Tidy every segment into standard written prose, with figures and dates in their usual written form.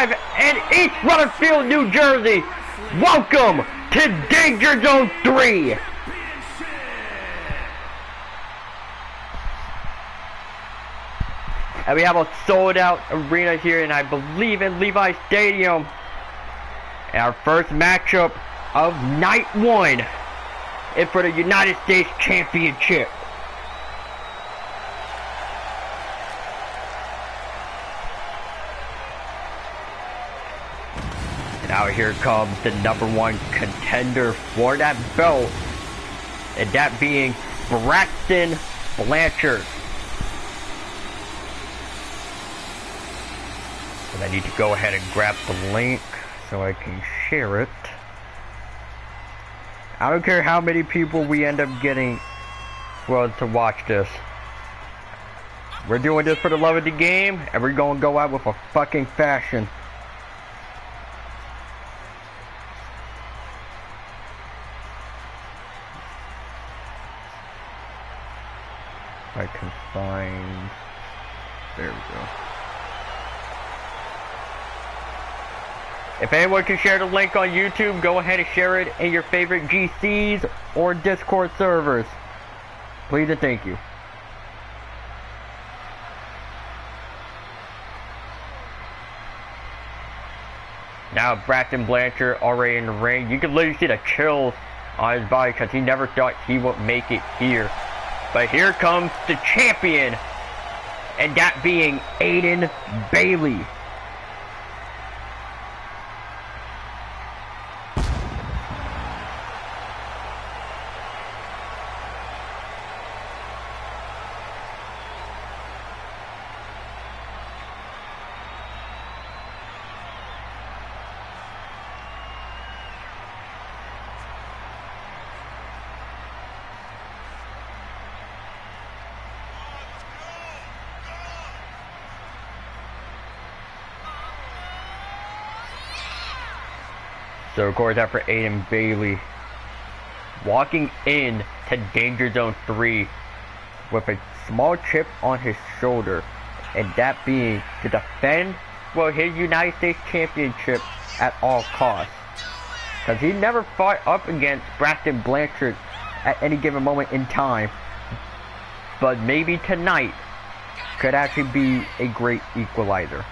live in East Rutherford, New Jersey. Welcome to Danger Zone 3. And we have a sold out arena here, and I believe in Levi Stadium. And our first matchup of night 1 is for the United States Championship. And now here comes the #1 contender for that belt, and that being Braxton Blanchard. And I need to go ahead and grab the link so I can share it. I don't care how many people we end up getting, well, to watch this. We're doing this for the love of the game, and we're gonna go out with a fucking fashion. If I can find, there we go. If anyone can share the link on YouTube, go ahead and share it in your favorite GCs or Discord servers. Please and thank you. Now Braxton Blanchard already in the ring. You can literally see the chills on his body because he never thought he would make it here. But here comes the champion, and that being Aiden Bailey. So of course after Aiden Bailey walking in to Danger Zone 3 with a small chip on his shoulder, and that being to defend, well, his United States Championship at all costs. Because he never fought up against Braxton Blanchard at any given moment in time. But maybe tonight could actually be a great equalizer.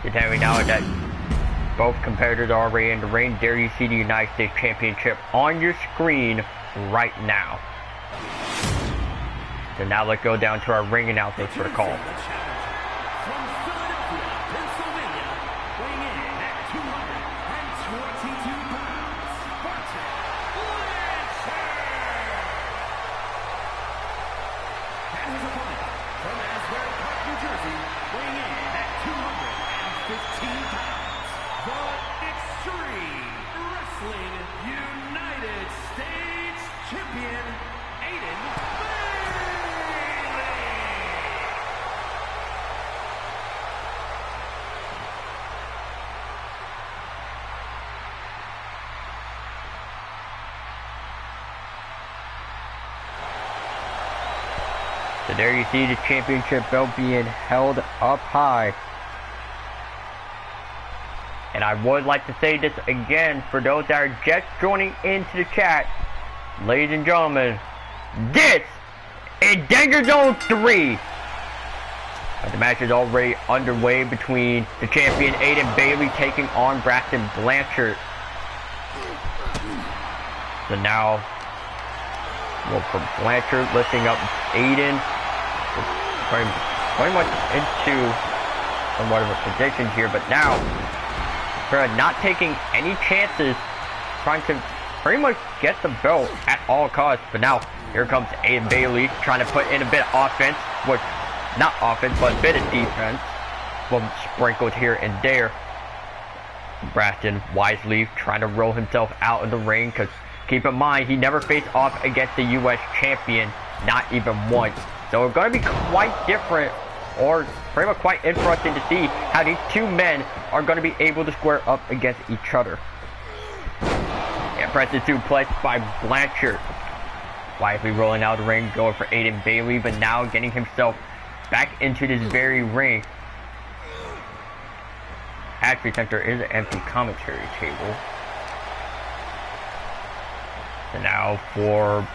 To tell you now that both competitors are already in the ring. There you see the United States Championship on your screen right now. So now let's go down to our ring announcements for the call. So there you see the championship belt being held up high. And I would like to say this again for those that are just joining into the chat. Ladies and gentlemen, this is Danger Zone 3. The match is already underway between the champion Aiden Bailey taking on Braxton Blanchard. So now, well, for Blanchard lifting up Aiden, pretty much into somewhat of a position here, but now, for not taking any chances, trying to pretty much get the belt at all costs. But now, here comes Aiden Bailey trying to put in a bit of offense, which, not offense, but a bit of defense. Well, sprinkled here and there. Braxton wisely trying to roll himself out of the ring, because keep in mind, he never faced off against the U.S. champion, not even once. So it's going to be quite different, or pretty much quite interesting to see how these two men are going to be able to square up against each other. Impressive suplex by Blanchard. Wisely rolling out of the ring, going for Aiden Bailey, but now getting himself back into this very ring. Actually, since there is an empty commentary table. So now for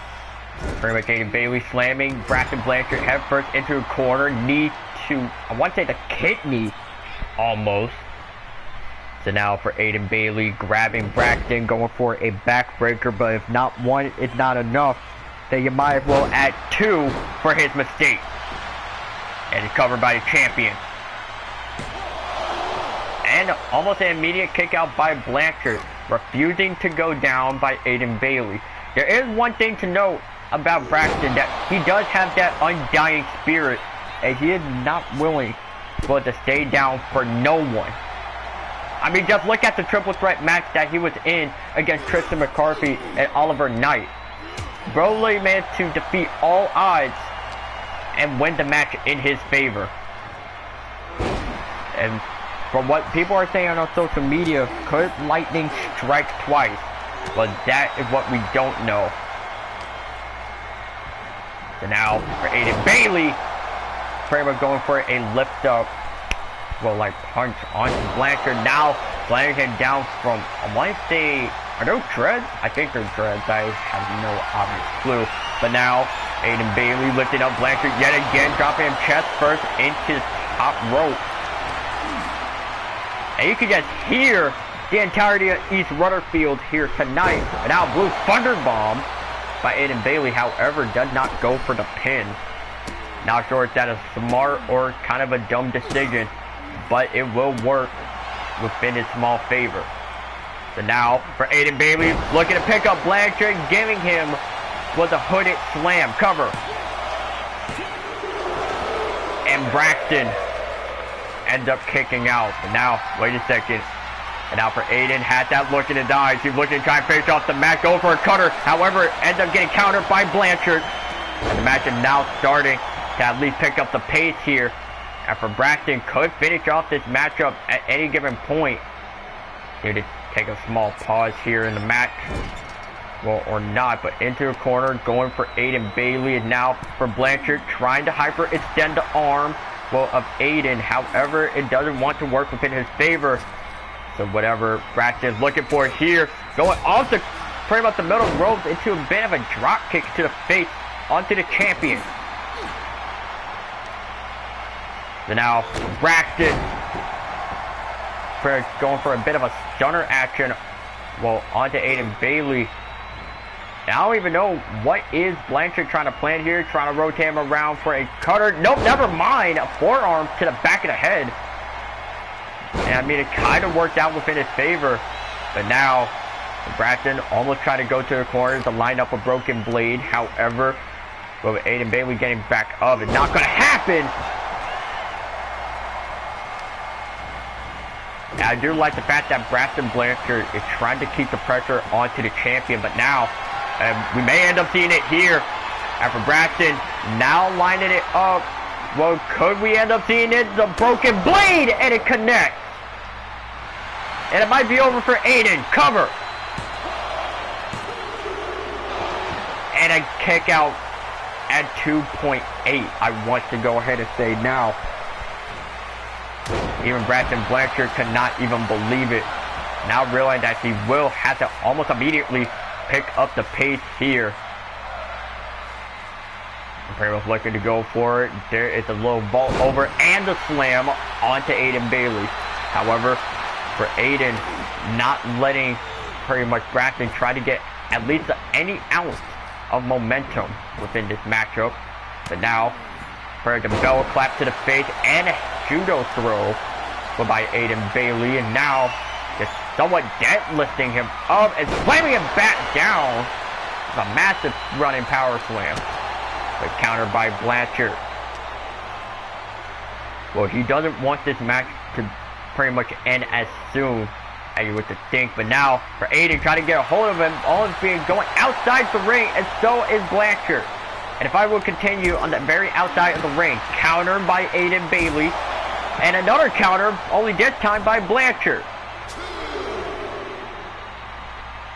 pretty much Aiden Bailey slamming Braxton Blanchard head first into a corner. Knee to, I want to say the kidney, almost. So now for Aiden Bailey, grabbing Braxton, going for a backbreaker, but if not one, it's not enough. Then you might as well add two for his mistake. And it's covered by the champion. And almost an immediate kick out by Blanchard, refusing to go down by Aiden Bailey. There is one thing to note about Braxton, that he does have that undying spirit, and he is not willing to stay down for no one. I mean, just look at the triple threat match that he was in against Tristan McCarthy and Oliver Knight. Broly managed to defeat all odds and win the match in his favor. And from what people are saying on social media, could lightning strike twice? But that is what we don't know. So now for Aiden Bailey, pretty much going for a lift up, well, like punch onto Blanchard. Now slamming him down from, I want to say, are those dreads? I think they're dreads. I have no obvious clue. But now Aiden Bailey lifting up Blanchard yet again, dropping him chest first into the top rope. And you can just hear the entirety of East Rutherford here tonight. And now Blue Thunder Bomb by Aiden Bailey, however, does not go for the pin. Not sure if that is smart or kind of a dumb decision, but it will work within his small favor. So now for Aiden Bailey, looking to pick up Blanchard, giving him with a hooded slam cover. And Braxton ends up kicking out. But now, wait a second. And now for Aiden, had that look in his eyes. He's looking to try and finish off the match, go for a cutter. However, ends up getting countered by Blanchard. And the match is now starting to at least pick up the pace here. And for Braxton, could finish off this matchup at any given point. Here to take a small pause here in the match. Well, or not, but into a corner, going for Aiden Bailey. And now for Blanchard, trying to hyperextend the arm, well, of Aiden. However, it doesn't want to work within his favor. So whatever Braxton is looking for here, going off the pretty much the middle ropes into a bit of a drop kick to the face onto the champion. So now Braxton going for a bit of a stunner action, well, onto Aiden Bailey. And I don't even know what is Blanchard trying to plan here, trying to rotate him around for a cutter. Nope, never mind, a forearm to the back of the head. And I mean, it kind of worked out within his favor. But now, Braxton almost tried to go to the corner to line up a broken blade. However, with Aiden Bailey getting back up, it's not going to happen. And I do like the fact that Braxton Blanchard is trying to keep the pressure onto the champion. But now, we may end up seeing it here. And for Braxton, now lining it up. Well, could we end up seeing it? The broken blade, and it connects. And it might be over for Aiden. Cover. And a kick out at 2.8. I want to go ahead and say now. Even Braxton Blanchard could not even believe it. Now realizing that he will have to almost immediately pick up the pace here. Pretty much looking to go for it. There is a little vault over and a slam onto Aiden Bailey. However, for Aiden, not letting pretty much Braxton try to get at least any ounce of momentum within this matchup. But now, for the bell clap to the face and a judo throw by Aiden Bailey. And now, just somewhat deadlifting him up and slamming him back down. It's a massive running power slam, but countered by Blanchard. Well, he doesn't want this match to pretty much end as soon as you would think, but now for Aiden trying to get a hold of him, all is being going outside the ring, and so is Blanchard. And if I will continue on the very outside of the ring, countered by Aiden Bailey, and another counter, only this time by Blanchard.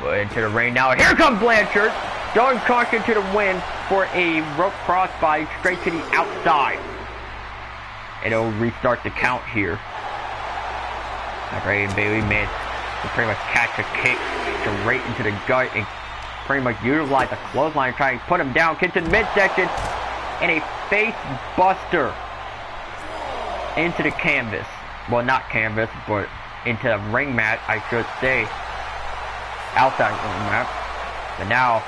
But into the ring now, here comes Blanchard, throwing caution to the wind for a rope crossbody straight to the outside. And it'll restart the count here. After Aiden Bailey managed to pretty much catch a kick straight into the gut and pretty much utilize a clothesline, trying to put him down, kick to the midsection, and a face buster into the canvas. Well, not canvas, but into the ring mat, I should say. Outside ring mat. But now,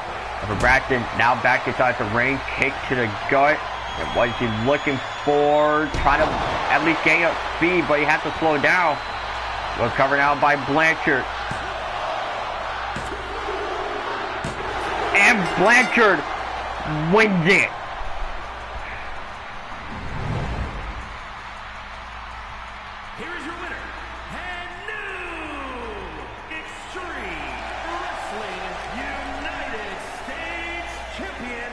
for Braxton, now back inside the ring, kick to the gut. And what is he looking for? Trying to at least gain up speed, but he has to slow down. Well, covered out by Blanchard. And Blanchard wins it. Here is your winner, and new Extreme Wrestling United States Champion,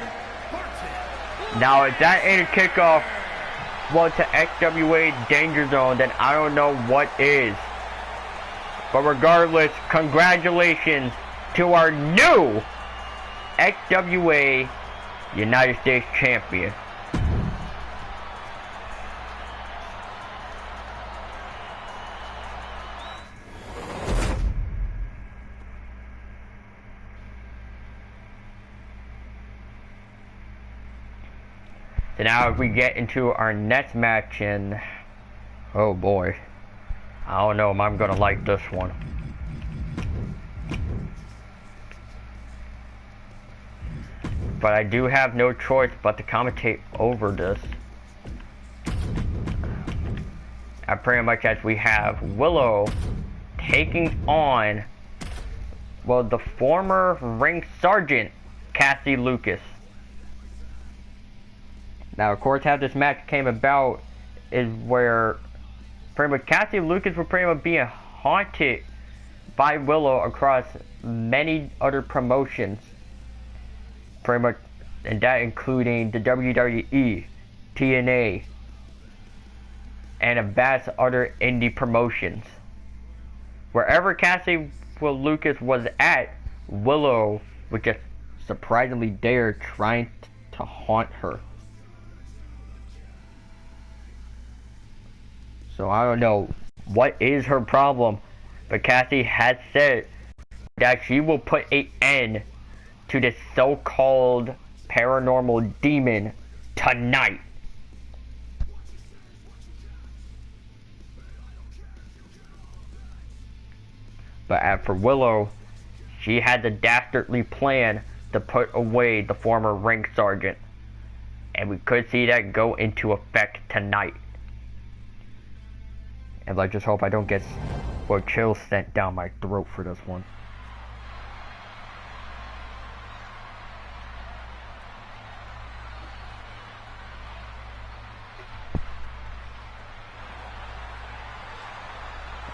Barton. Now, if that ain't a kickoff, well, to XWA Danger Zone, then I don't know what is. But regardless, congratulations to our new XWA United States Champion. So now if we get into our next match, and oh boy, I don't know if I'm gonna like this one. But I do have no choice but to commentate over this. And pretty much as we have Willow taking on, well, the former ring sergeant, Cassie Lucas. Now, of course, how this match came about is where pretty much Cassie Lucas was pretty much being haunted by Willow across many other promotions. Pretty much, and that including the WWE, TNA, and a vast other indie promotions. Wherever Cassie Lucas was at, Willow was just surprisingly there trying to haunt her. So I don't know what is her problem, but Cassie has said that she will put an end to this so-called paranormal demon tonight. But as for Willow, she had the dastardly plan to put away the former ring sergeant, and we could see that go into effect tonight. And let's just hope I don't get chills sent down my throat for this one.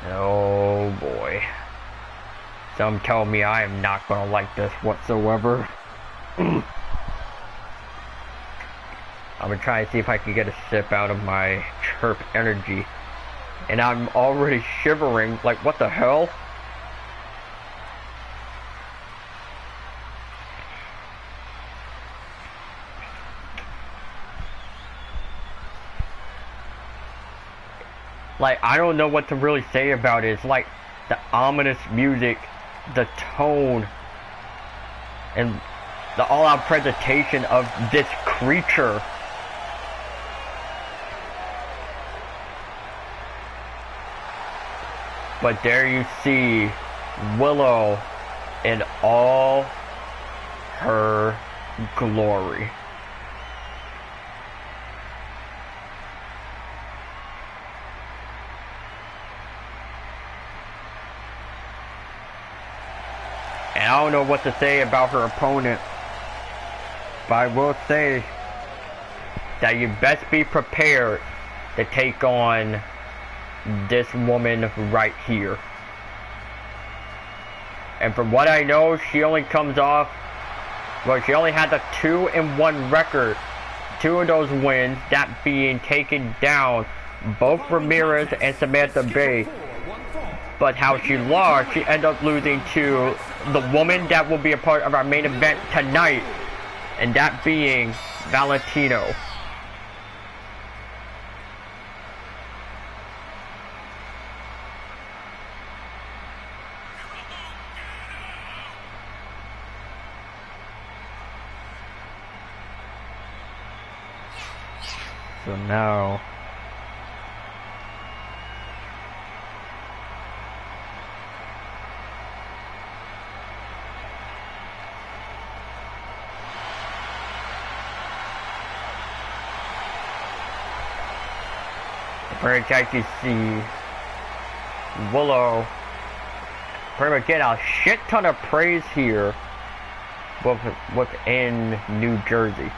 Oh boy. Some tell me I am not gonna like this whatsoever. I'm gonna try to see if I can get a sip out of my chirp energy. And I'm already shivering, like what the hell? Like, I don't know what to really say about it. It's like the ominous music, the tone, and the all-out presentation of this creature. But there you see Willow in all her glory. I don't know what to say about her opponent, but I will say that you best be prepared to take on this woman right here. And from what I know, she only comes off, well, she only had a 2-1 record. 2 of those wins, that being taking down both Ramirez and Samantha Bay. But how she lost, she ended up losing to the woman that will be a part of our main event tonight, and that being Valentino. So now we're going to actually see Willow pretty much get a shit ton of praise here within New Jersey.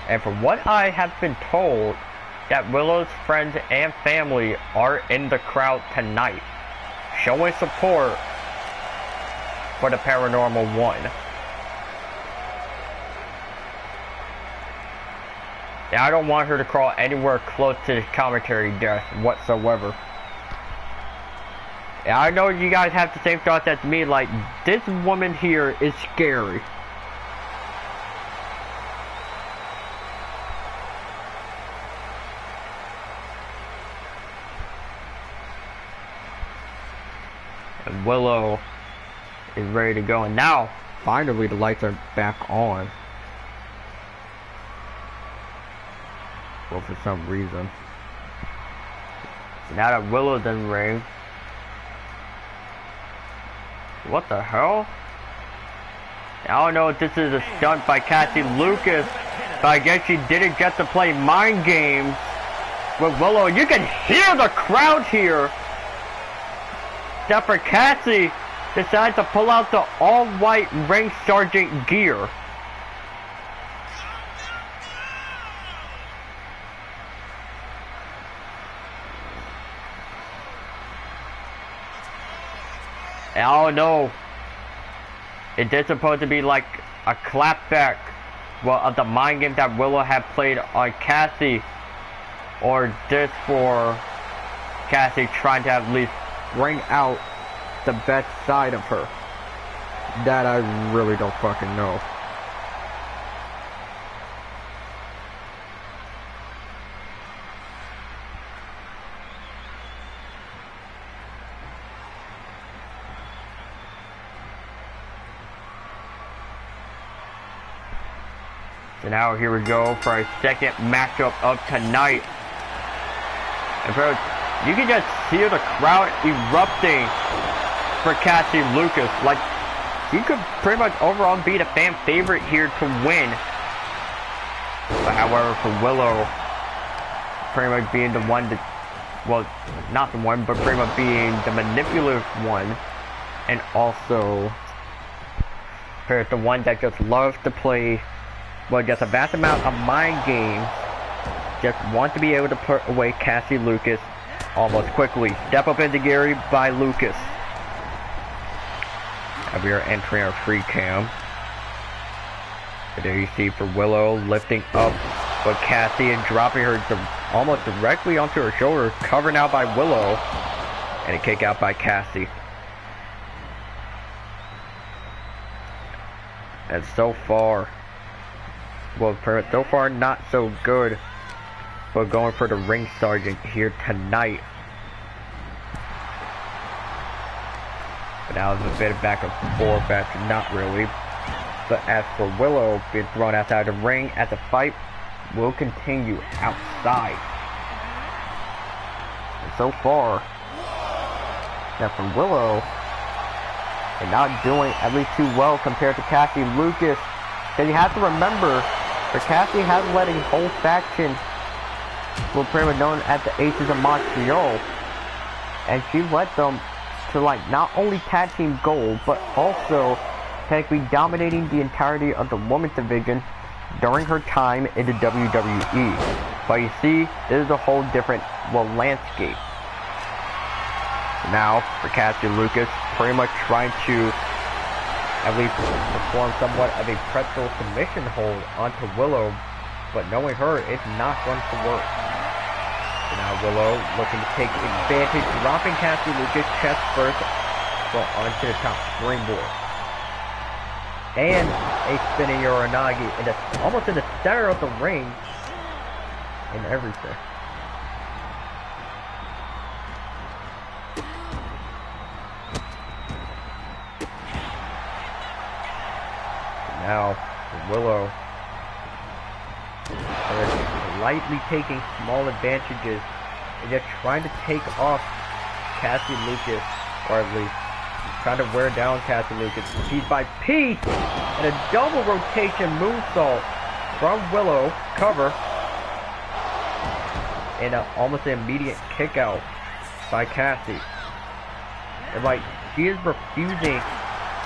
And from what I have been told, that Willow's friends and family are in the crowd tonight, showing support for the Paranormal One. Now, I don't want her to crawl anywhere close to the commentary desk whatsoever. And I know you guys have the same thoughts as me, like, this woman here is scary. And Willow is ready to go, and now, finally, the lights are back on. Well, for some reason. So now that Willow's in the ring. What the hell? I don't know if this is a stunt by Cassie Lucas, but I guess she didn't get to play mind games with Willow. You can hear the crowd here. Except for Cassie decided to pull out the all-white ring sergeant gear. I don't know. Is this supposed to be like a clapback, well, of the mind game that Willow had played on Cassie, or just for Cassie trying to at least bring out the best side of her? That I really don't fucking know. So now here we go for our second matchup of tonight. And you can just hear the crowd erupting for Cassie Lucas. Like, she could pretty much overall be the fan favorite here to win. But however, for Willow, pretty much being the one that, well, not the one, but pretty much being the manipulative one, and also the one that just loves to play, well, just a vast amount of mind games, just want to be able to put away Cassie Lucas almost quickly. Step up into Gary by Lucas. And we are entering our free cam. And there you see for Willow lifting up with Cassie and dropping her almost directly onto her shoulder, covered now by Willow, and a kick out by Cassie. And so far, well, so far not so good, but going for the ring sergeant here tonight. But now there's a bit of back and forth, actually not really. But as for Willow being thrown outside the ring, as the fight will continue outside. And so far, now from Willow, and not doing at least too well compared to Cassie Lucas. Because you have to remember, for Cassie has led a whole faction, well, pretty much known as the Aces of Montreal, and she led them to like not only tag team gold, but also technically dominating the entirety of the women's division during her time in the WWE. But you see, this is a whole different, well, landscape. Now, for Cassie Lucas, pretty much trying to at least perform somewhat of a pretzel submission hold onto Willow, but knowing her, it's not going to work. So now Willow looking to take advantage, dropping Cassie Lucas chest first, well, onto the top springboard. And a spinning Uranagi almost in the center of the ring and everything. Now, Willow lightly taking small advantages and just trying to take off Cassie Lucas, or at least trying to wear down Cassie Lucas piece by piece, and a double rotation moonsault from Willow, cover, and almost an immediate kick out by Cassie. And like, she is refusing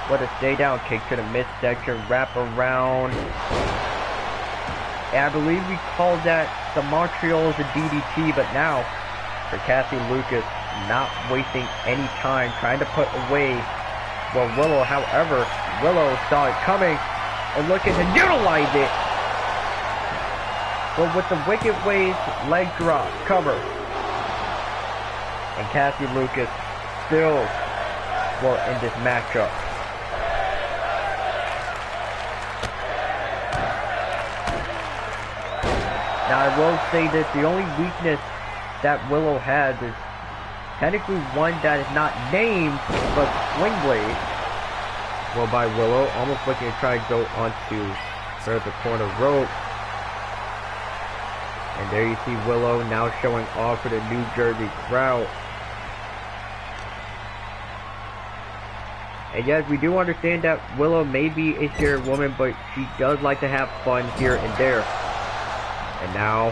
with a stay down kick to the midsection, wrap around. And I believe we called that the Montreal's a DDT, but now for Cassie Lucas, not wasting any time trying to put away Willow. However, Willow saw it coming and looking to utilize it. But with the Wicked Ways leg drop, cover. And Cassie Lucas still in this matchup. Now I will say that the only weakness that Willow has is technically one that is not named, but Swing Blade. Well, by Willow, almost looking to try to go onto the corner rope. And there you see Willow now showing off for the New Jersey crowd. And yes, we do understand that Willow may be a shared woman, but she does like to have fun here and there. And now,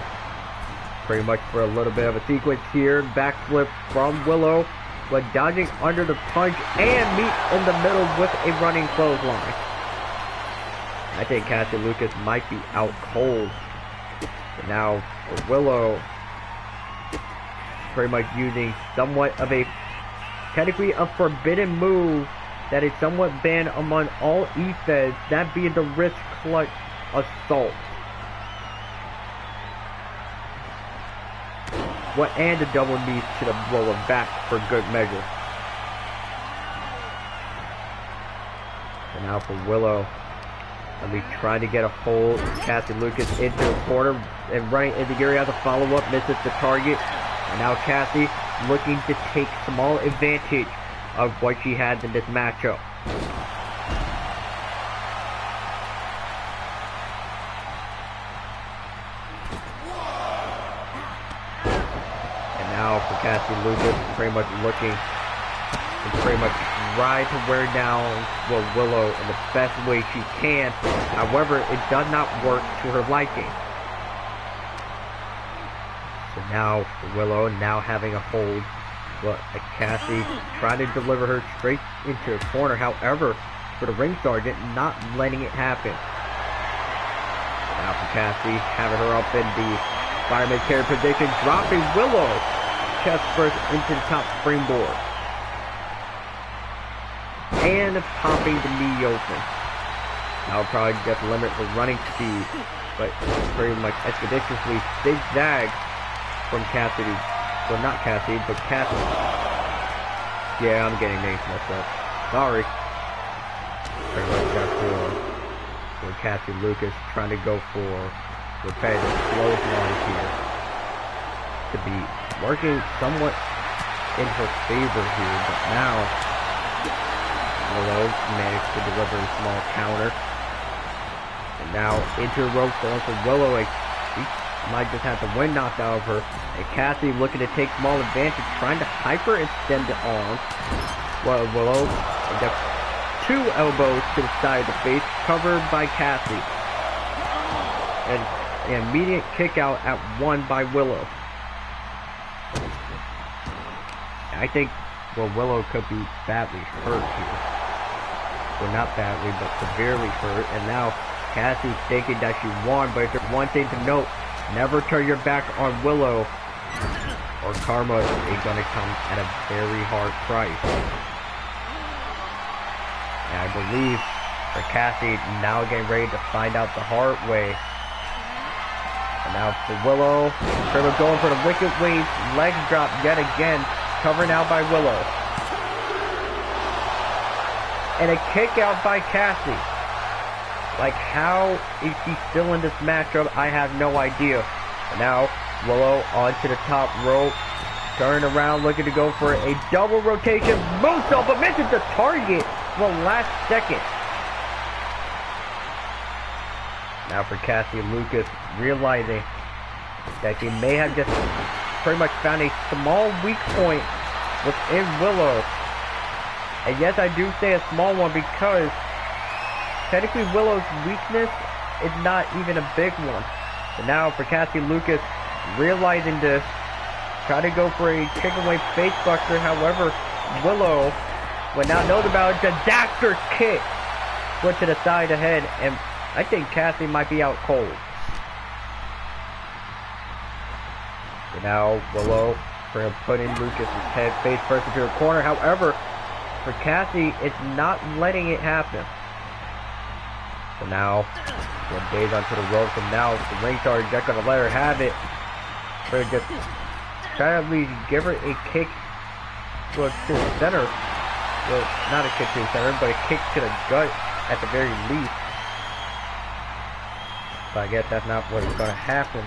pretty much for a little bit of a sequence here, backflip from Willow, but dodging under the punch and meet in the middle with a running clothesline. I think Cassie Lucas might be out cold. And now, for Willow, pretty much using somewhat of a, technically a forbidden move that is somewhat banned among all E-Feds, that being the wrist clutch assault. And a double knee to the lower back for good measure. And now for Willow, I'll be trying to get a hold of Cassie Lucas into the corner and running into the area. The follow-up misses the target. And now Cassie looking to take small advantage of what she had in this matchup. Now for Cassie Lucas, pretty much looking to pretty much try to wear down Willow in the best way she can. However, it does not work to her liking. So now for Willow, now having a hold, but Cassie trying to deliver her straight into the corner. However, for the ring sergeant, not letting it happen. Now for Cassie, having her up in the fireman carry position, dropping Willow chest first into the top springboard. And popping the knee open. Now probably just limit the running speed, but pretty much expeditiously zigzag from Cassidy. Well, not Cassidy, but Cassie. Yeah, I'm getting names myself. Sorry. Pretty much got for Cassie Lucas trying to go for repetitive clotheslines here to be working somewhat in her favor here, but now Willow managed to deliver a small counter. And now into the rope going for Willow. She might just have the wind knocked out of her. And Cassie looking to take small advantage, trying to hyperextend the arm. Well, Willow got two elbows to the side of the face, covered by Cassie. And an immediate kick out at one by Willow. I think Well, Willow could be badly hurt here. Well, not badly, but severely hurt. And now Cassie's thinking that she won, but there's one thing to note. Never turn your back on Willow, or karma is going to come at a very hard price. And I believe for Cassie now getting ready to find out the hard way. And now for Willow, Turtle going for the wicked wave, leg drop yet again, covered out by Willow. And a kick out by Cassie. Like, how is she still in this matchup? I have no idea. And now Willow onto the top rope, turn around, looking to go for a double rotation moonsault, but misses the target for the last second. Now for Cassie Lucas, realizing that she may have just pretty much found a small weak point within Willow. And yes, I do say a small one because technically Willow's weakness is not even a big one. But now for Cassie Lucas, realizing this, try to go for a kick away face buster. However, Willow would not know about a disaster kick. Put to the side ahead, and I think Cassie might be out cold. So now Willow putting Lucas's head face first into the corner. However, for Cassie, it's not letting it happen. So now, Days onto the ropes, and now the ring sergeant just gonna let her have it. Or just try to at least give her a kick to the center. Well, not a kick to the center, but a kick to the gut at the very least. But I guess that's not what is gonna happen.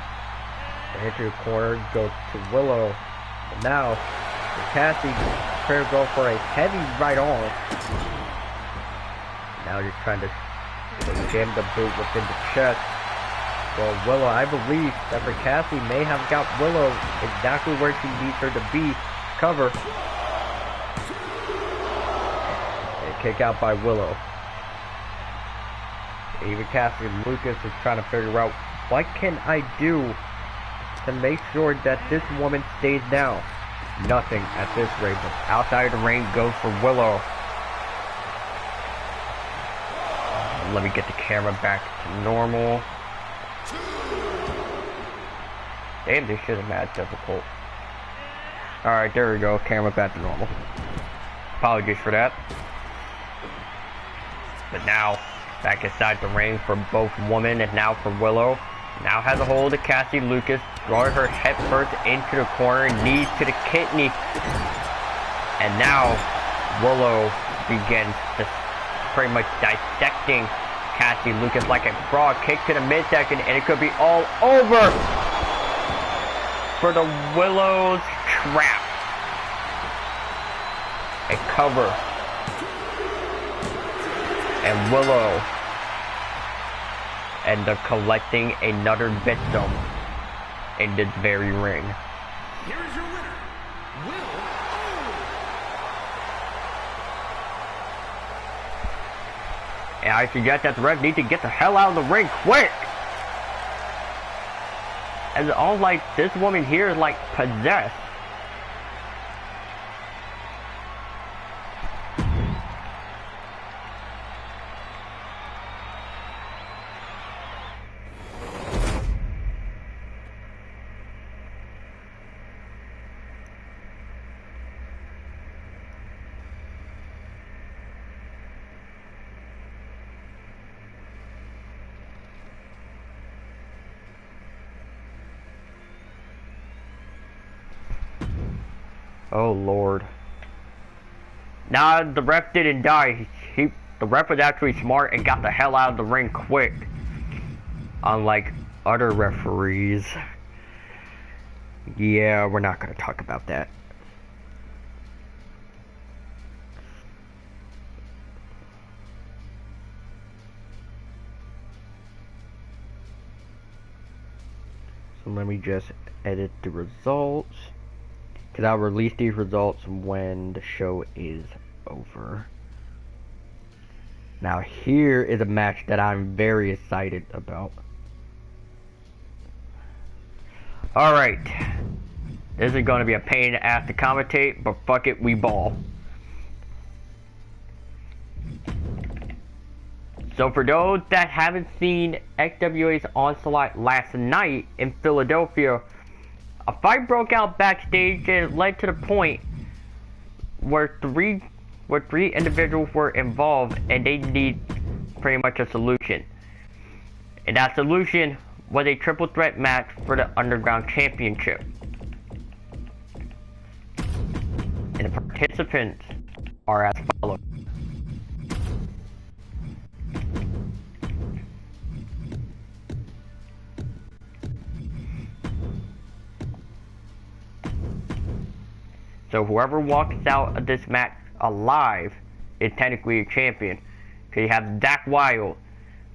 The into the corner goes to Willow. And now, Cassie trying to go for a heavy right arm. Now you're trying to jam the boot within the chest. Well, Willow, I believe that for Cassie may have got Willow exactly where she needs her to be. Cover. And kick out by Willow. Even Cassie Lucas is trying to figure out what can I do to make sure that this woman stays down. Nothing at this rate, but outside the ring goes for Willow. Let me get the camera back to normal. Damn, this shit is mad difficult. Alright, there we go. Camera back to normal. Apologies for that. But now, back inside the ring for both women and now for Willow. Now has a hold of Cassie Lucas, throwing her head first into the corner, knees to the kidney. And now, Willow begins to pretty much dissecting Cassie Lucas like a frog. Kick to the midsection, and it could be all over for the Willow's trap. A cover. And Willow and they're collecting another victim in this very ring. Here is your winner, Will. And I suggest that the ref needs to get the hell out of the ring quick. As it's all like this woman here is like possessed. Oh Lord. Nah, the ref didn't die. The ref was actually smart and got the hell out of the ring quick. Unlike other referees. Yeah, we're not gonna talk about that. So let me just edit the results. Because I'll release these results when the show is over. Now here is a match that I'm very excited about. Alright. This is going to be a pain in the ass to commentate, but fuck it, we ball. So for those that haven't seen XWA's Onslaught last night in Philadelphia, a fight broke out backstage and it led to the point where three individuals were involved and they need pretty much a solution. And that solution was a triple threat match for the Underground Championship. And the participants are as follows. So whoever walks out of this match alive is technically a champion. So you have Zach Wilde,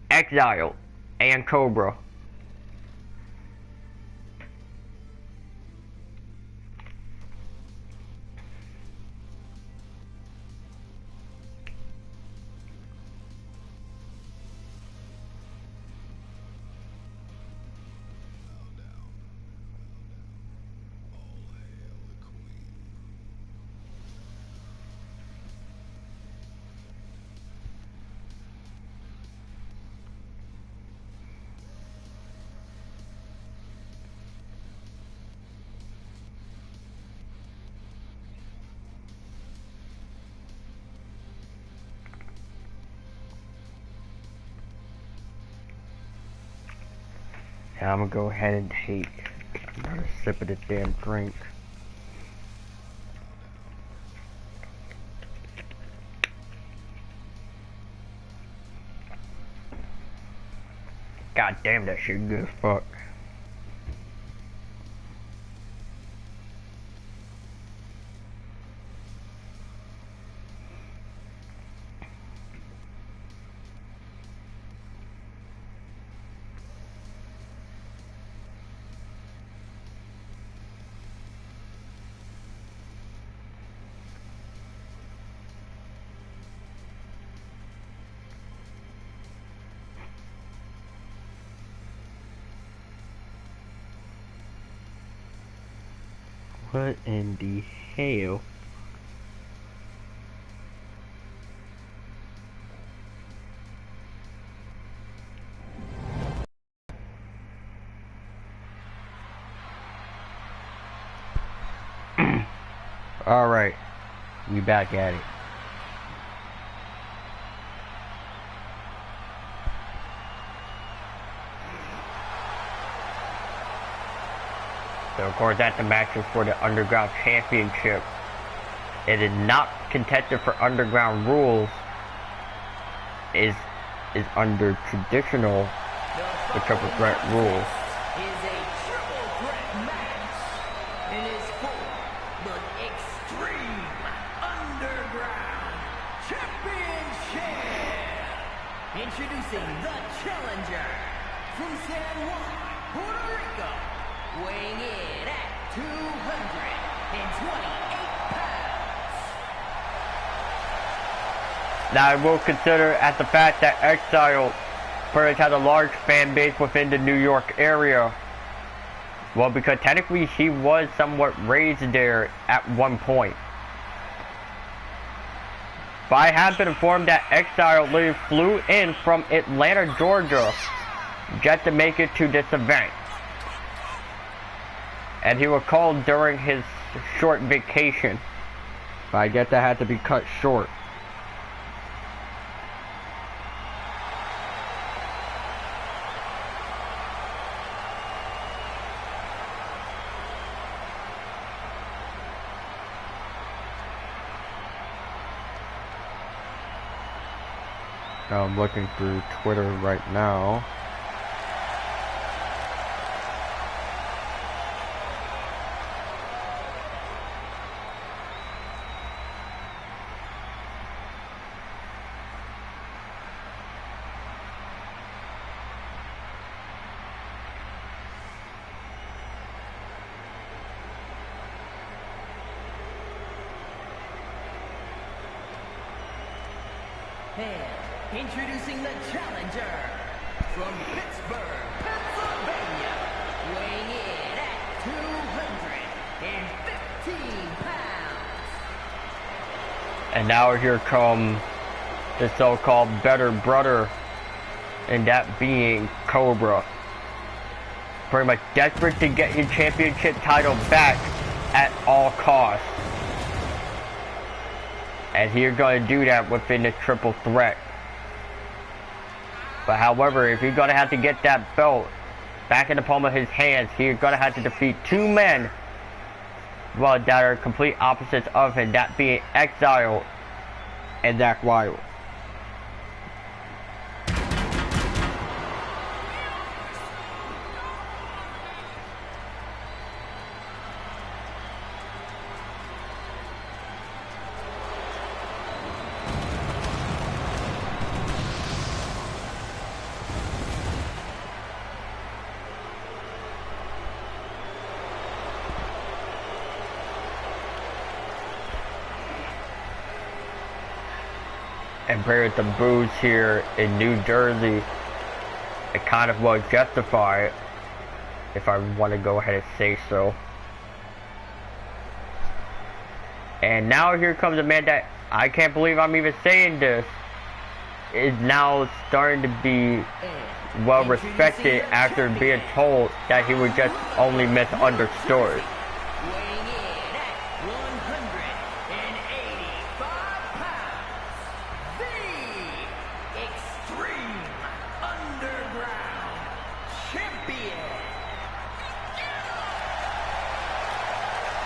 Exile, and Cobra. Now I'm gonna go ahead and take another sip of this damn drink. God damn, that shit good as fuck. What in the hell? Alright, we back at it. So of course that's the match for the Underground Championship. It is not contested for Underground rules. Is under traditional the triple threat rules. Is a triple threat match and is for the Extreme Underground Championship. Introducing the challenger from San Juan, Puerto Rico, weighing in at 228 pounds. Now I will consider at the fact that Exile pretty much has a large fan base within the New York area. Well, because technically he was somewhat raised there at one point. But I have been informed that Exile literally flew in from Atlanta, Georgia, just to make it to this event. And he was called during his short vacation. But I guess that had to be cut short. Now I'm looking through Twitter right now. And introducing the challenger from Pittsburgh, Pennsylvania, weighing in at 215 And now here come the so-called better brother, and that being Cobra. Pretty much desperate to get your championship title back at all costs. And he's going to do that within the triple threat. But however, if he's going to have to get that belt back in the palm of his hands, he's going to have to defeat two men, well, that are complete opposites of him, that being Exile and Zach Wilde. And paired with the booze here in New Jersey, it kind of will justify it, if I want to go ahead and say so. And now here comes a man that, I can't believe I'm even saying this, is now starting to be well respected after being told that he was just only misunderstood.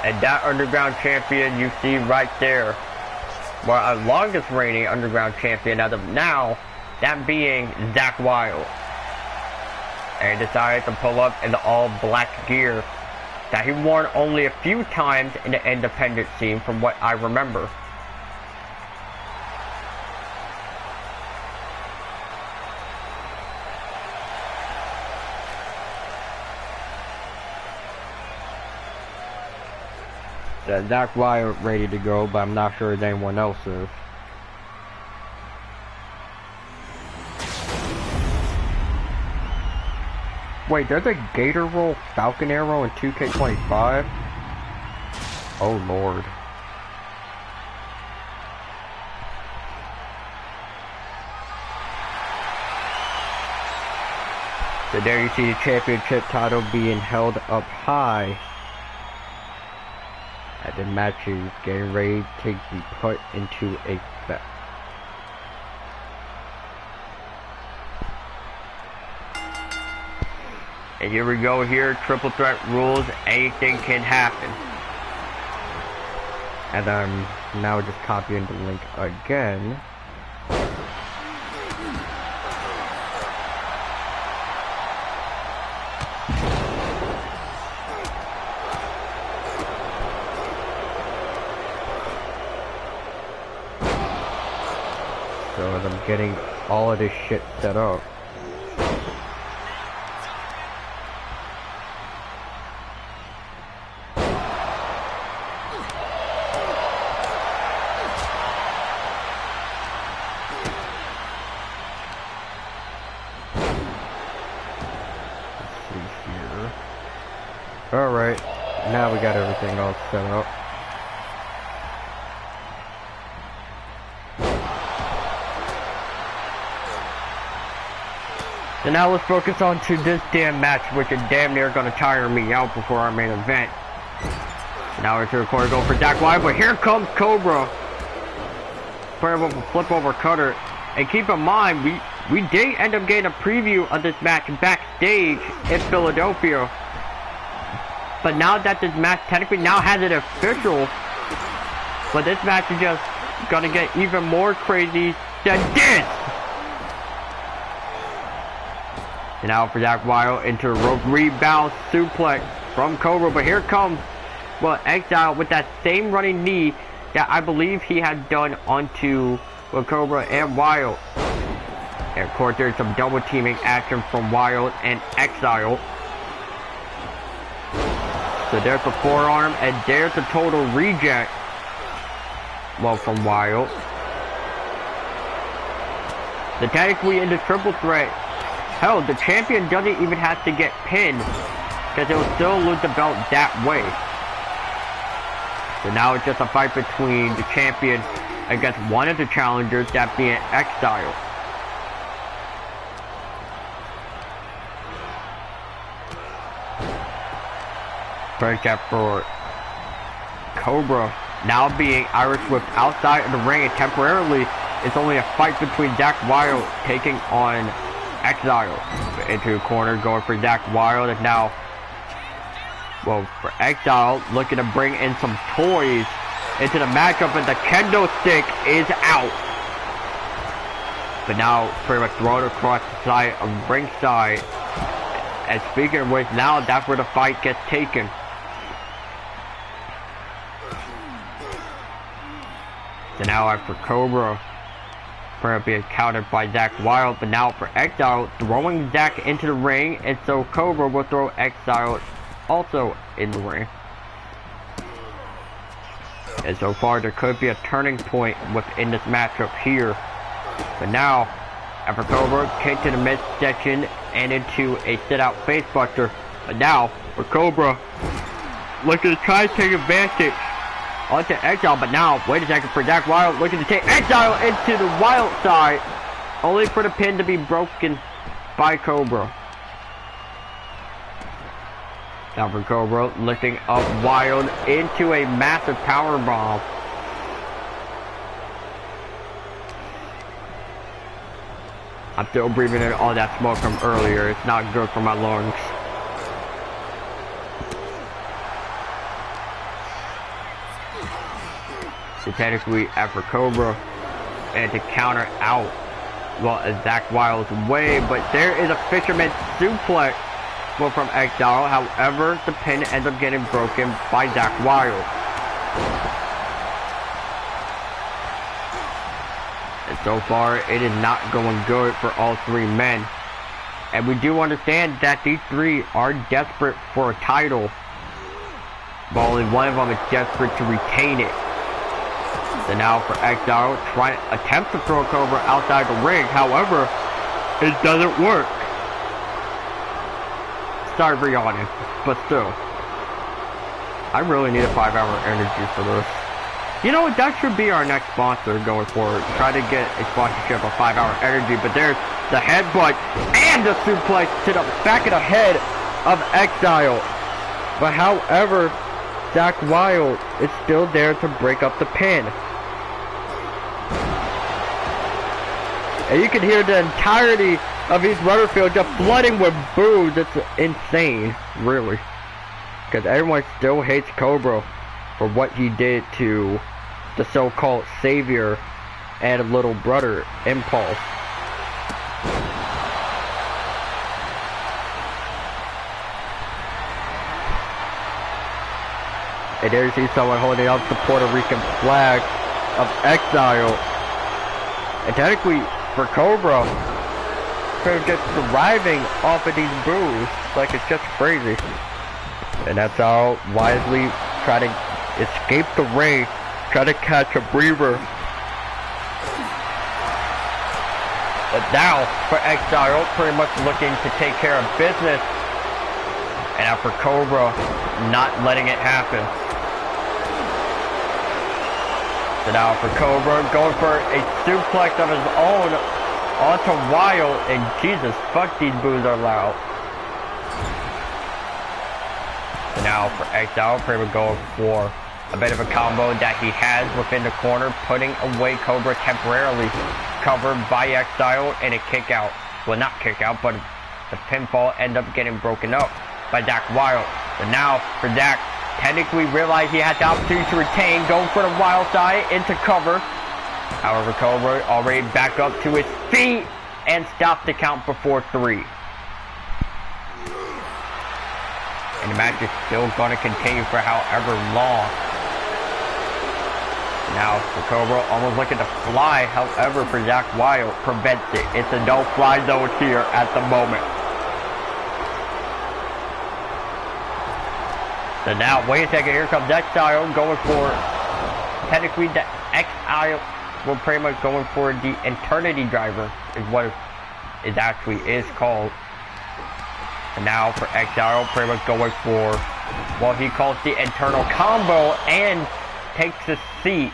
And that underground champion you see right there, well, our longest reigning underground champion as of now, that being Zach Wilde. And he decided to pull up in the all black gear that he worn only a few times in the independent scene from what I remember. Zach Wilde ready to go, but I'm not sure if anyone else is. Wait, there's a Gator Roll Falcon Arrow in 2K25? Oh lord. So there you see the championship title being held up high. As the match is getting ready to be put into effect. And here we go here, triple threat rules, anything can happen. And I'm now just copying the link again. So as I'm getting all of this shit set up. Let's see here. Alright, now we got everything all set up. So now let's focus on to this damn match, which is damn near gonna tire me out before our main event. Now it's record go for Zach Wilde, but here comes Cobra. Player with a flip over cutter. And keep in mind, we did end up getting a preview of this match backstage in Philadelphia. But now that this match technically now has it official, but this match is just gonna get even more crazy than this. And now for Zach Wilde into a rope rebound suplex from Cobra. But here comes, well, Exile with that same running knee that I believe he had done onto Cobra and Wilde. And of course there's some double teaming action from Wilde and Exile. So there's the forearm and there's the total reject. Well, from Wilde. The technically in the triple threat. Hell, the champion doesn't even have to get pinned, because it will still lose the belt that way. So now it's just a fight between the champion against one of the challengers, that being Exile. First step for Cobra, now being Irish whipped outside of the ring, and temporarily it's only a fight between Zach Wild taking on Exile. Into the corner, going for Zach Wild, and now, well, for Exile, looking to bring in some toys into the matchup, and the kendo stick is out. But now, pretty much thrown across the side of ringside. And speaking of which, now that's where the fight gets taken. So now after Cobra, probably being countered by Zach Wild, but now for Exile, throwing Zach into the ring, and so Cobra will throw Exile also in the ring. And so far, there could be a turning point within this matchup here. But now, after Cobra, kick to the midsection and into a sit-out facebuster. But now, for Cobra, looking to try to take advantage onto Exile, but now, wait a second, for Zach Wild, looking to take Exile into the Wild side, only for the pin to be broken by Cobra. Now for Cobra, lifting up Wild into a massive power bomb. I'm still breathing in all that smoke from earlier. It's not good for my lungs. So technically, after Cobra, and to counter out, well, Zach Wild's way, but there is a fisherman suplex from Exile. However, the pin ends up getting broken by Zach Wild. And so far, it is not going good for all three men. And we do understand that these three are desperate for a title, but only one of them is desperate to retain it. So now for Exile, attempt to throw Cobra outside the ring. However, it doesn't work. Sorry for yawning, but still, I really need a 5-hour energy for this. You know what, that should be our next sponsor going forward. Try to get a sponsorship of 5-hour energy, but there's the headbutt and the suplex to the back of the head of Exile. But however, Zach Wild is still there to break up the pin. And you can hear the entirety of East Rutherford just flooding with boos. It's insane, really. Because everyone still hates Cobra for what he did to the so-called savior and little brother, Impulse. And there you see someone holding up the Puerto Rican flag of Exile. And technically, for Cobra, just thriving off of these boos, like it's just crazy. And that's how wisely try to escape the ring, try to catch a breather. But now for Exile, pretty much looking to take care of business, and after Cobra not letting it happen. So now for Cobra, going for a suplex of his own onto Wild, and Jesus, fuck, these boos are loud. So now for Exile, pretty much going for a bit of a combo that he has within the corner, putting away Cobra temporarily, covered by Exile, and a kick out. Well, not kick out, but the pinfall end up getting broken up by Zach Wild. So now for Zach, technically realized he had the opportunity to retain, going for the Wild side into cover. However, Cobra already back up to his feet and stopped the count before 3. And the match is still going to continue for however long. Now for Cobra, almost looking to fly. However, for Zach Wild, prevents it. It's a no-fly zone here at the moment. So now, wait a second, here comes Exile going for, technically the Exile, we're pretty much going for the Eternity Driver, is what it actually is called. And now for Exile, pretty much going for what he calls the Internal Combo, and takes a seat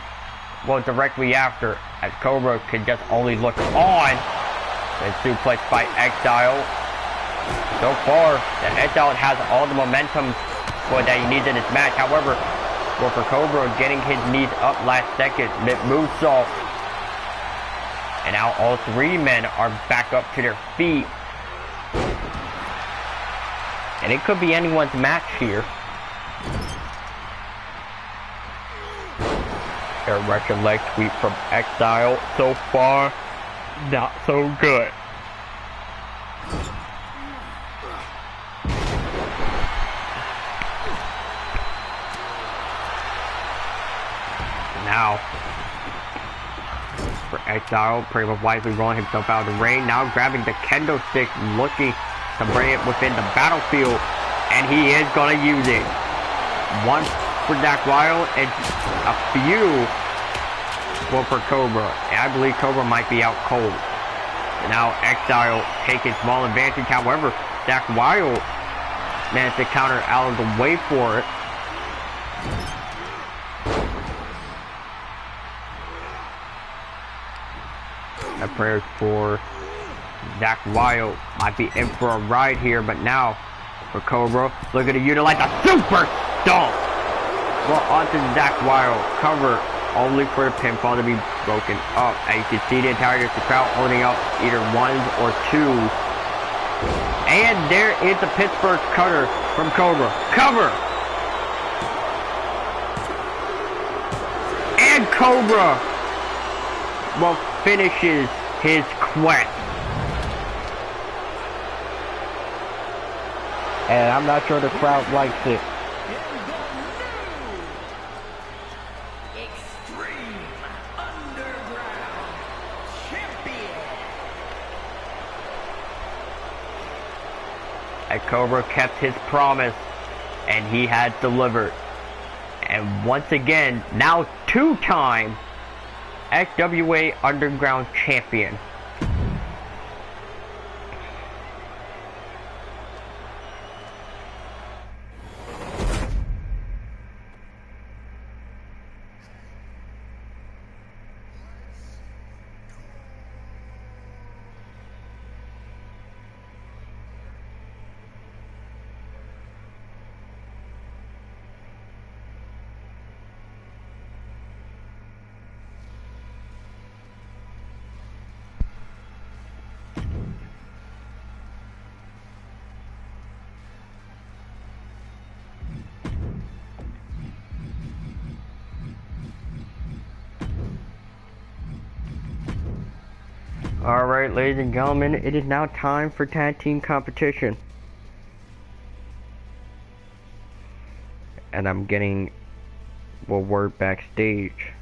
well, directly after, as Cobra can just only look on. And suplex by Exile. So far, the Exile has all the momentum that he needs in this match. However, well, for Cobra getting his knees up last second, mid-moonsault. And now all three men are back up to their feet. And it could be anyone's match here. A Russian leg sweep from Exile. So far, not so good. Now, for Exile, pretty much wisely rolling himself out of the ring. Now grabbing the kendo stick, looking to bring it within the battlefield. And he is going to use it. One for Zach Wild and a few for Cobra. And I believe Cobra might be out cold. And now Exile taking small advantage. However, Zach Wild managed to counter out of the way for it. The prayers for Zach Wild might be in for a ride here, but now for Cobra, looking to utilize a super stomp. Well, onto Zach Wild, cover only for the pinfall to be broken up. And you can see the entire crowd holding up either ones or twos. And there is the Pittsburgh cutter from Cobra. Cover! And Cobra, well, finishes his quest. And I'm not sure the crowd likes it. Extreme Underground Champion. And Cobra kept his promise, and he had delivered. And once again, now two-time XWA Underground Champion. Alright, ladies and gentlemen, it is now time for tag team competition. And I'm getting a word backstage.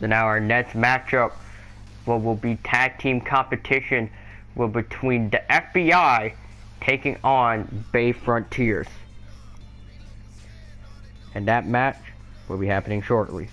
So now our next matchup will be tag team competition between the FBI taking on Bay Frontiers. And that match will be happening shortly.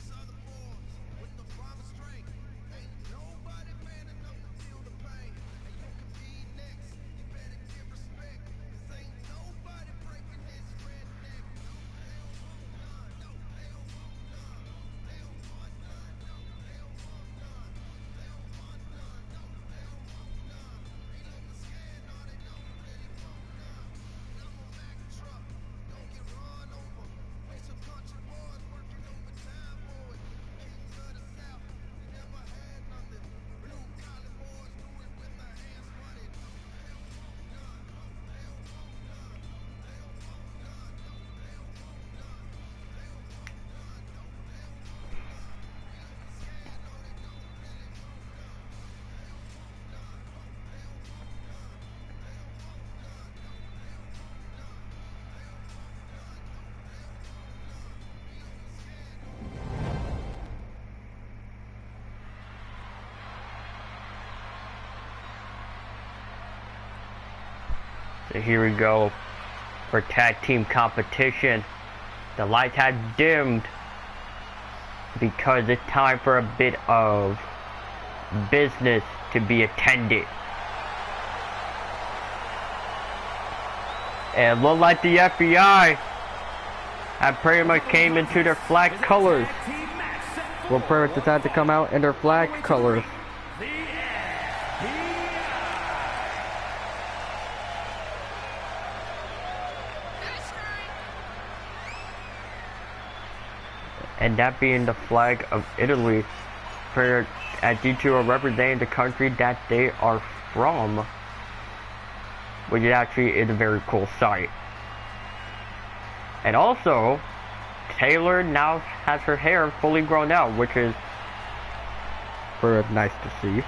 So here we go for tag team competition. The lights have dimmed because it's time for a bit of business to be attended. And it looked like the FBI had pretty much came into their flag colors. Well, pretty much decided to come out in their flag colors. And that being the flag of Italy, as these two are representing the country that they are from, which actually is a very cool sight. And also, Taylor now has her hair fully grown out, which is Very nice to see.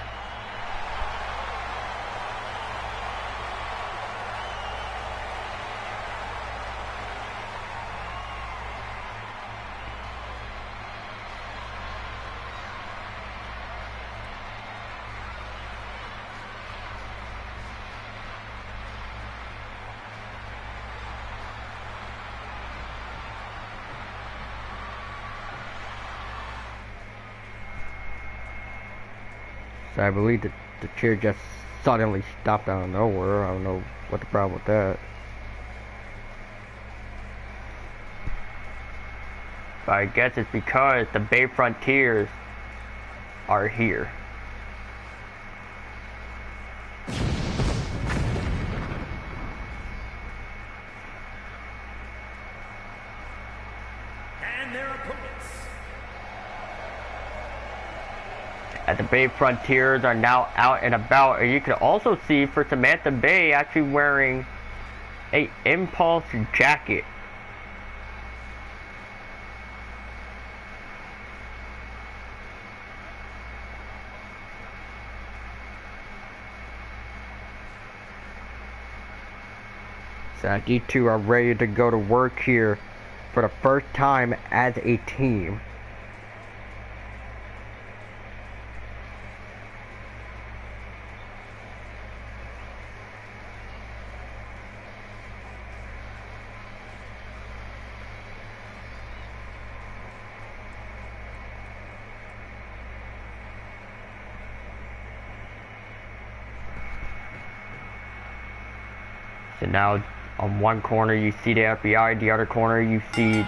So I believe that the chair just suddenly stopped out of nowhere. I don't know what the problem with that. But I guess it's because the Bay Frontiers are here. And their opponents. And the Bay Frontiers are now out and about. And you can also see for Samantha Bay actually wearing a Impulse jacket. So these two are ready to go to work here for the first time as a team. So now on one corner you see the FBI, the other corner you see,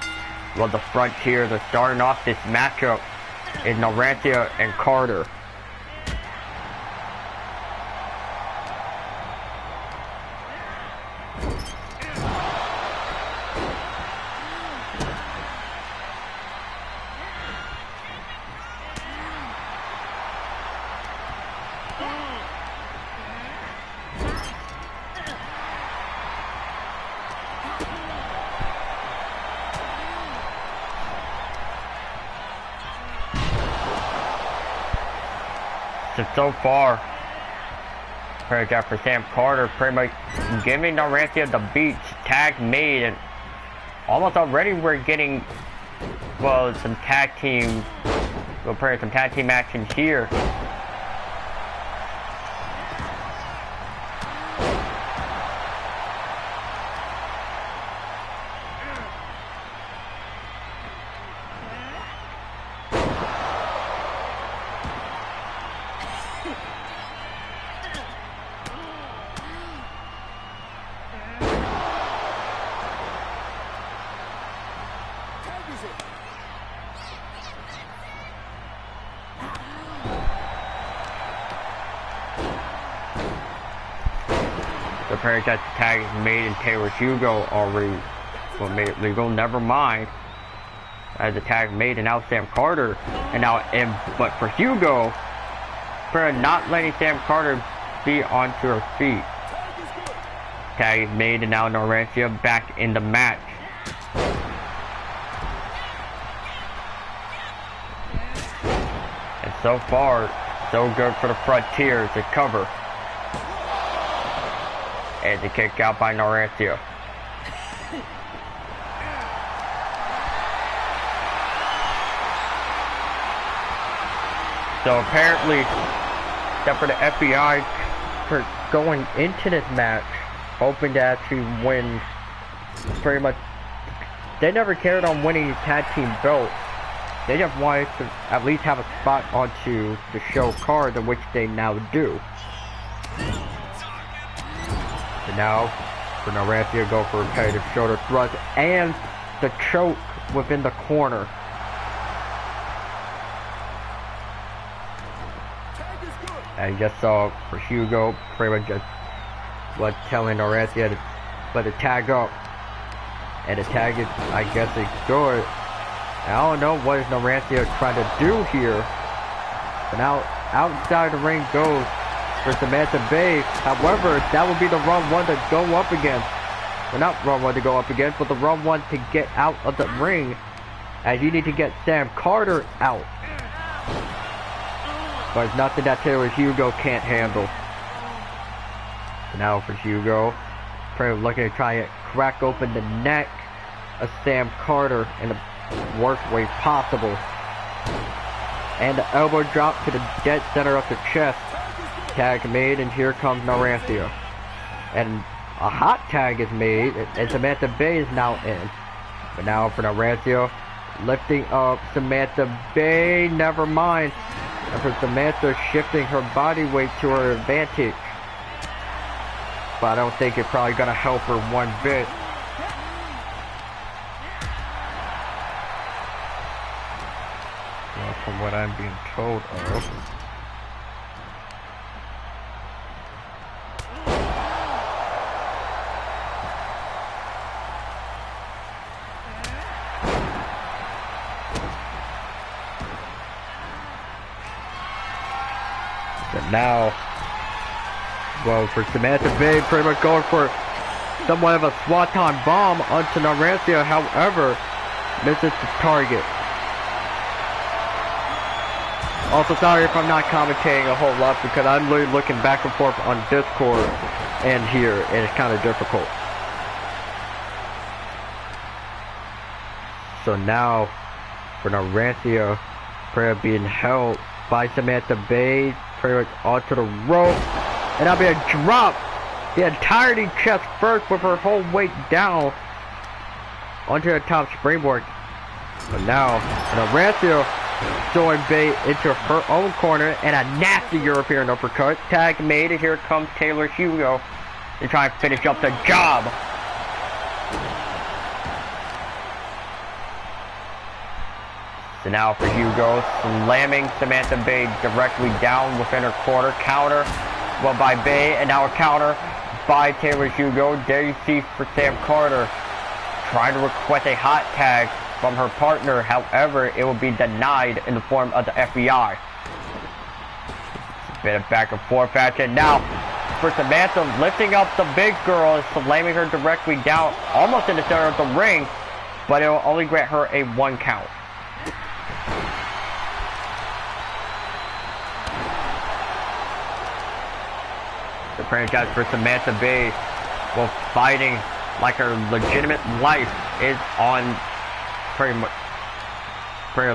well, the Frontiers are starting off this matchup in Narantia and Carter. So far, for Sam Carter, pretty much giving Narantia the beats, tag made, and almost already we're getting, well, some tag team, well, pretty some tag team action here. The parent that the tag is made and Taylor Hugo already made it legal. Never mind. As the tag made and now Sam Carter. And now but for Hugo, for not letting Sam Carter be onto her feet. Tag is made and now Narantia back in the match. And so far, so good for the Frontiers to cover. And the kick out by Narantia. So apparently, except for the FBI for going into this match, hoping to actually win pretty much. They never cared on winning the tag team belt. They just wanted to at least have a spot onto the show card, in which they now do. So now, for Naranthia, go for a repetitive shoulder thrust and the choke within the corner. And you just saw for Hugo, pretty much just telling Naranthia to let the tag up. And the tag is, I guess, it's good. I don't know what is Naranthia trying to do here. But now, outside the ring goes for Samantha Bay. However, that would be the wrong one to go up against. Well, not wrong one to go up against, but the wrong one to get out of the ring. As you need to get Sam Carter out. But it's nothing that Taylor Hugo can't handle. Now for Hugo, probably looking to try and crack open the neck of Sam Carter in the worst way possible. And the elbow drop to the dead center of the chest. Tag made, and here comes Naranthia. And a hot tag is made, and Samantha Bay is now in. But now for Naranthia, lifting up Samantha Bay, never mind. And for Samantha, shifting her body weight to her advantage. But I don't think it's probably gonna help her one bit. Well, from what I'm being told of. But now, well, for Samantha Bay, pretty much going for somewhat of a swanton bomb onto Naranthia, however, misses the target. Also, sorry if I'm not commentating a whole lot, because I'm literally looking back and forth on Discord and here, and it's kind of difficult. So now, for Naranthia, pretty much being held by Samantha Bay, pretty much onto the rope. And that'll be a drop. The entirety chest first with her whole weight down onto the top springboard. But now, Naranthia throwing Bay into her own corner and a nasty European uppercut. Tag made, and here comes Taylor Hugo to try and finish up the job. So now for Hugo, slamming Samantha Bay directly down within her corner. Counter, well, by Bay, and now a counter by Taylor Hugo. There you see for Sam Carter trying to request a hot tag from her partner. However, it will be denied in the form of the FBI. It's a bit of back and forth action. Now for Samantha, lifting up the big girl and slamming her directly down almost in the center of the ring, but it will only grant her a 1 count. The franchise for Samantha Bay, well, fighting like her legitimate life is on pretty much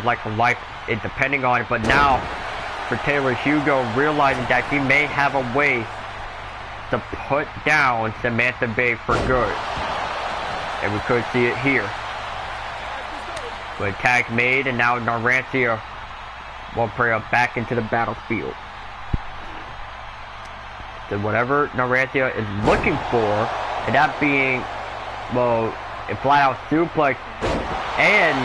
like her life is depending on it. But now for Taylor Hugo, realizing that he may have a way to put down Samantha Bay for good, and we could see it here. But tag made, and now Naranthia will bring her back into the battlefield. So whatever Naranthia is looking for, and that being, well, a flat-out suplex and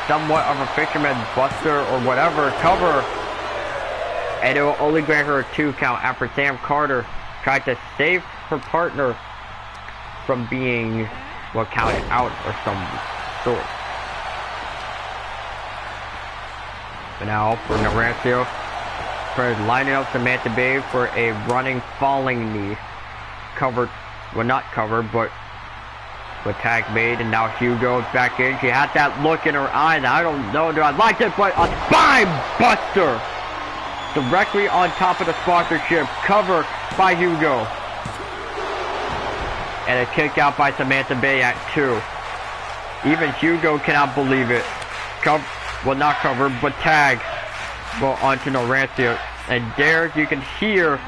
somewhat of a fisherman buster or whatever cover, and it will only grant her a 2 count after Sam Carter tried to save her partner from being, well, counted out or some sort. But now for Naranthia, lining up Samantha Bay for a running falling knee. Covered, well, not covered, but with tag made, and now Hugo is back in. She had that look in her eye, and I don't know, do I like it, but a spine buster directly on top of the sponsorship. Cover by Hugo. And a kick out by Samantha Bay at 2. Even Hugo cannot believe it. Well, not covered, but tag. Well, onto Naranthia. And there you can hear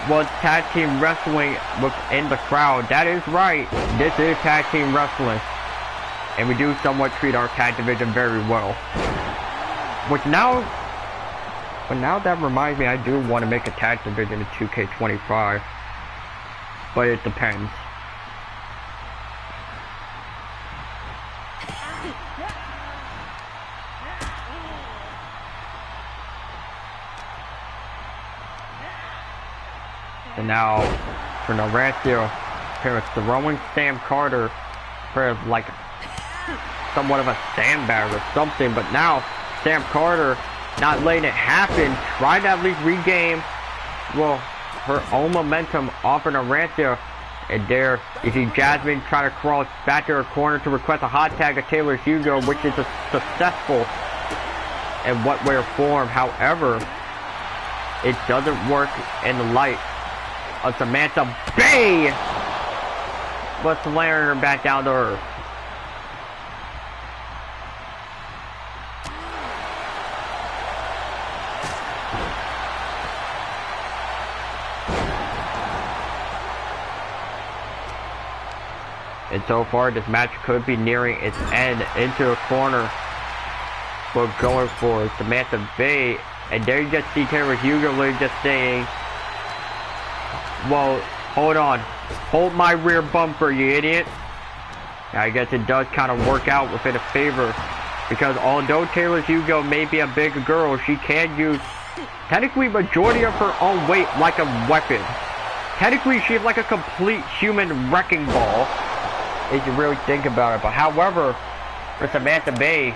well, tag team wrestling within the crowd. That is right. This is tag team wrestling. And we do somewhat treat our tag division very well. But now that reminds me, I do want to make a tag division in 2K25. But it depends. And now, for Narancio, here throwing Sam Carter for like somewhat of a sandbag or something, but now Sam Carter not letting it happen, trying to at least regain, well, her own momentum off of Narancio. And there you see Jasmine trying to crawl back to her corner to request a hot tag of Taylor Hugo, which is successful in what way or form. However, it doesn't work in the light of Samantha Bay. Let's land her back down to earth. And so far, this match could be nearing its end. Into a corner, we're going for Samantha Bay. And there you just see Taylor Hugo just saying, well, hold on. Hold my rear bumper, you idiot. I guess it does kind of work out within a favor. Because although Taylor Hugo may be a big girl, she can use technically majority of her own weight like a weapon. Technically, she's like a complete human wrecking ball, if you really think about it. But however, for Samantha Bay,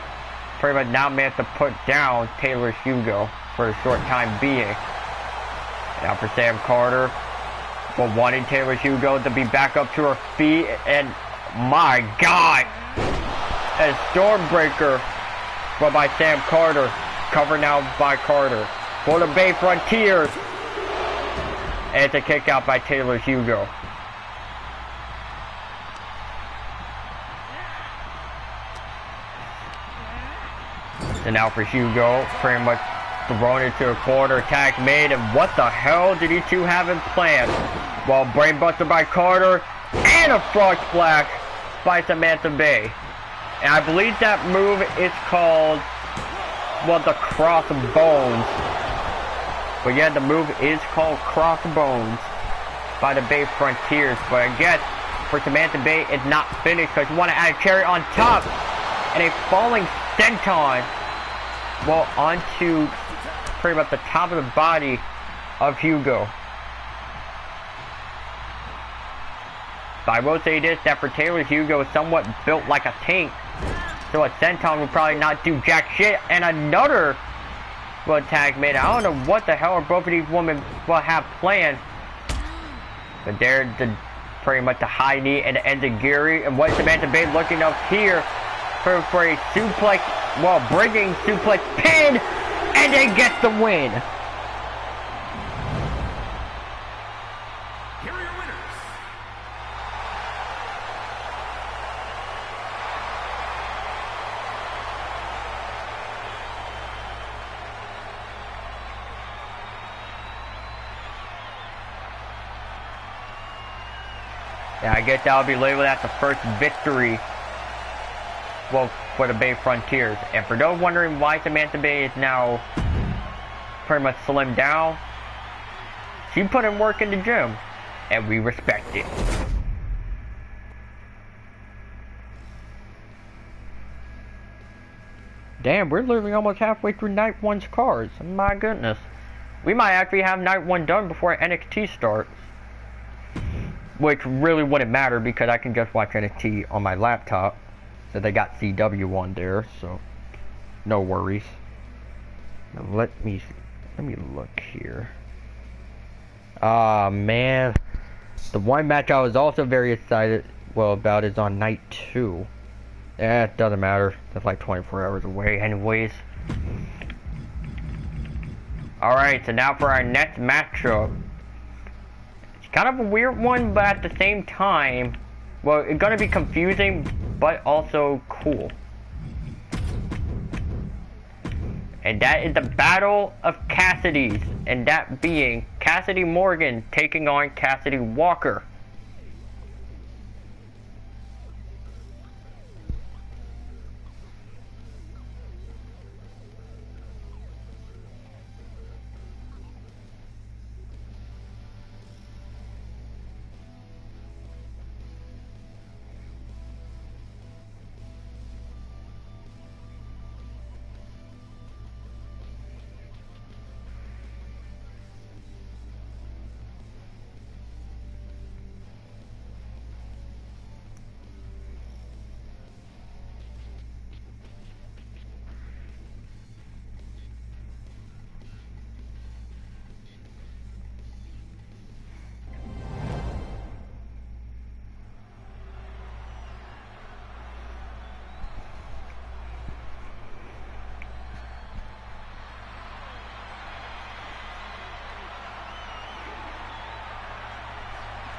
pretty much now managed to put down Taylor Hugo for a short time being. Now for Sam Carter, for wanting Taylor Hugo to be back up to her feet, and my God, a Stormbreaker, but by Sam Carter, covered now by Carter for the Bay Frontiers, and it's a kick out by Taylor Hugo. And now for Hugo, pretty much thrown into a quarter attack made, and what the hell did these two have in plan? Well, brainbuster by Carter, and a frog splash by Samantha Bay. And I believe that move is called, well, the crossbones. But yeah, the move is called crossbones by the Bay Frontiers. But I guess for Samantha Bay, it's not finished because you want to add a cherry on top. And a falling senton, well, onto pretty much the top of the body of Hugo. But I will say this, that for Taylor Hugo is somewhat built like a tank. So a senton would probably not do jack shit. And another attack made. I don't know what the hell are both of these women will have planned. But they're pretty much the high knee and the enziguri. And what is Samantha Bay looking up here for a suplex, well, bringing suplex pin, and they get the win. Here are your winners. Yeah, I guess that'll be labeled as the first victory, well, for the Bay Frontiers. And for those wondering why Samantha Bay is now pretty much slimmed down, she put in work in the gym, and we respect it. Damn, we're literally almost halfway through Night 1's cards. My goodness. We might actually have Night 1 done before NXT starts. Which really wouldn't matter because I can just watch NXT on my laptop. So they got CW on there, so no worries. Now let me look here. Ah, man. The one match I was also very excited about is on night 2. Eh, it doesn't matter. That's like 24 hours away anyways. Alright, so now for our next matchup. It's kind of a weird one, but at the same time, well, it's gonna be confusing, but also cool. And that is the Battle of Cassidy's, and that being Cassidy Morgan taking on Cassidy Walker.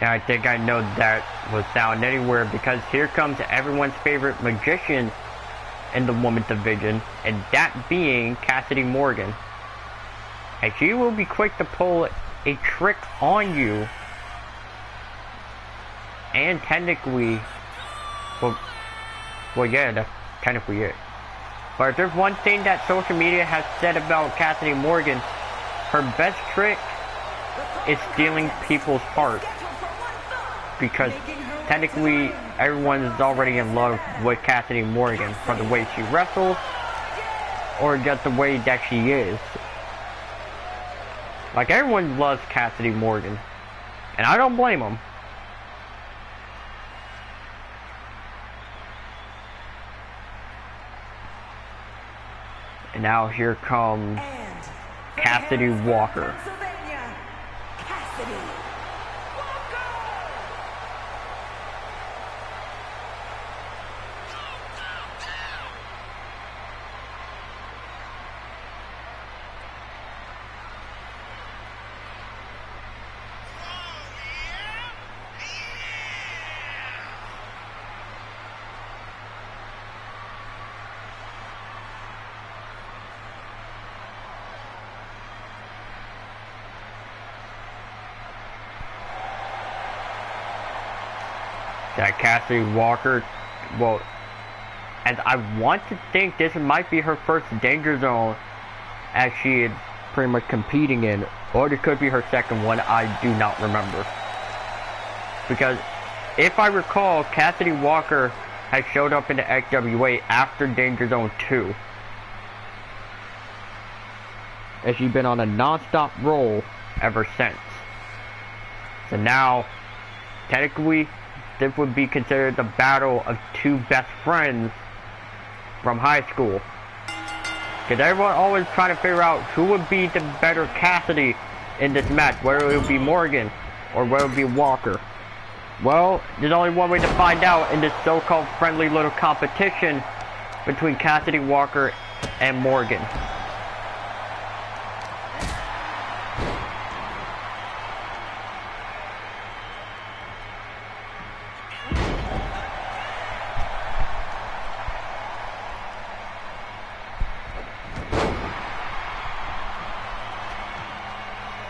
And I think I know that will sound anywhere because here comes everyone's favorite magician in the women's division, and that being Cassidy Morgan. And she will be quick to pull a trick on you. And technically, well yeah, that's technically it. But if there's one thing that social media has said about Cassidy Morgan, her best trick is stealing people's hearts. Because technically everyone is already in love with Cassidy Morgan from the way she wrestles or just the way that she is. Like, everyone loves Cassidy Morgan, and I don't blame them. And now here comes Cassidy Walker. That Cassidy Walker, well, and I want to think this might be her first Danger Zone as she is pretty much competing in, or it could be her second one, I do not remember. Because if I recall, Cassidy Walker has showed up in the XWA after Danger Zone 2. And she's been on a non-stop roll ever since. So now, technically, this would be considered the battle of two best friends from high school. Because everyone always trying to figure out who would be the better Cassidy in this match, whether it would be Morgan or whether it would be Walker. Well, there's only one way to find out in this so-called friendly little competition between Cassidy Walker and Morgan.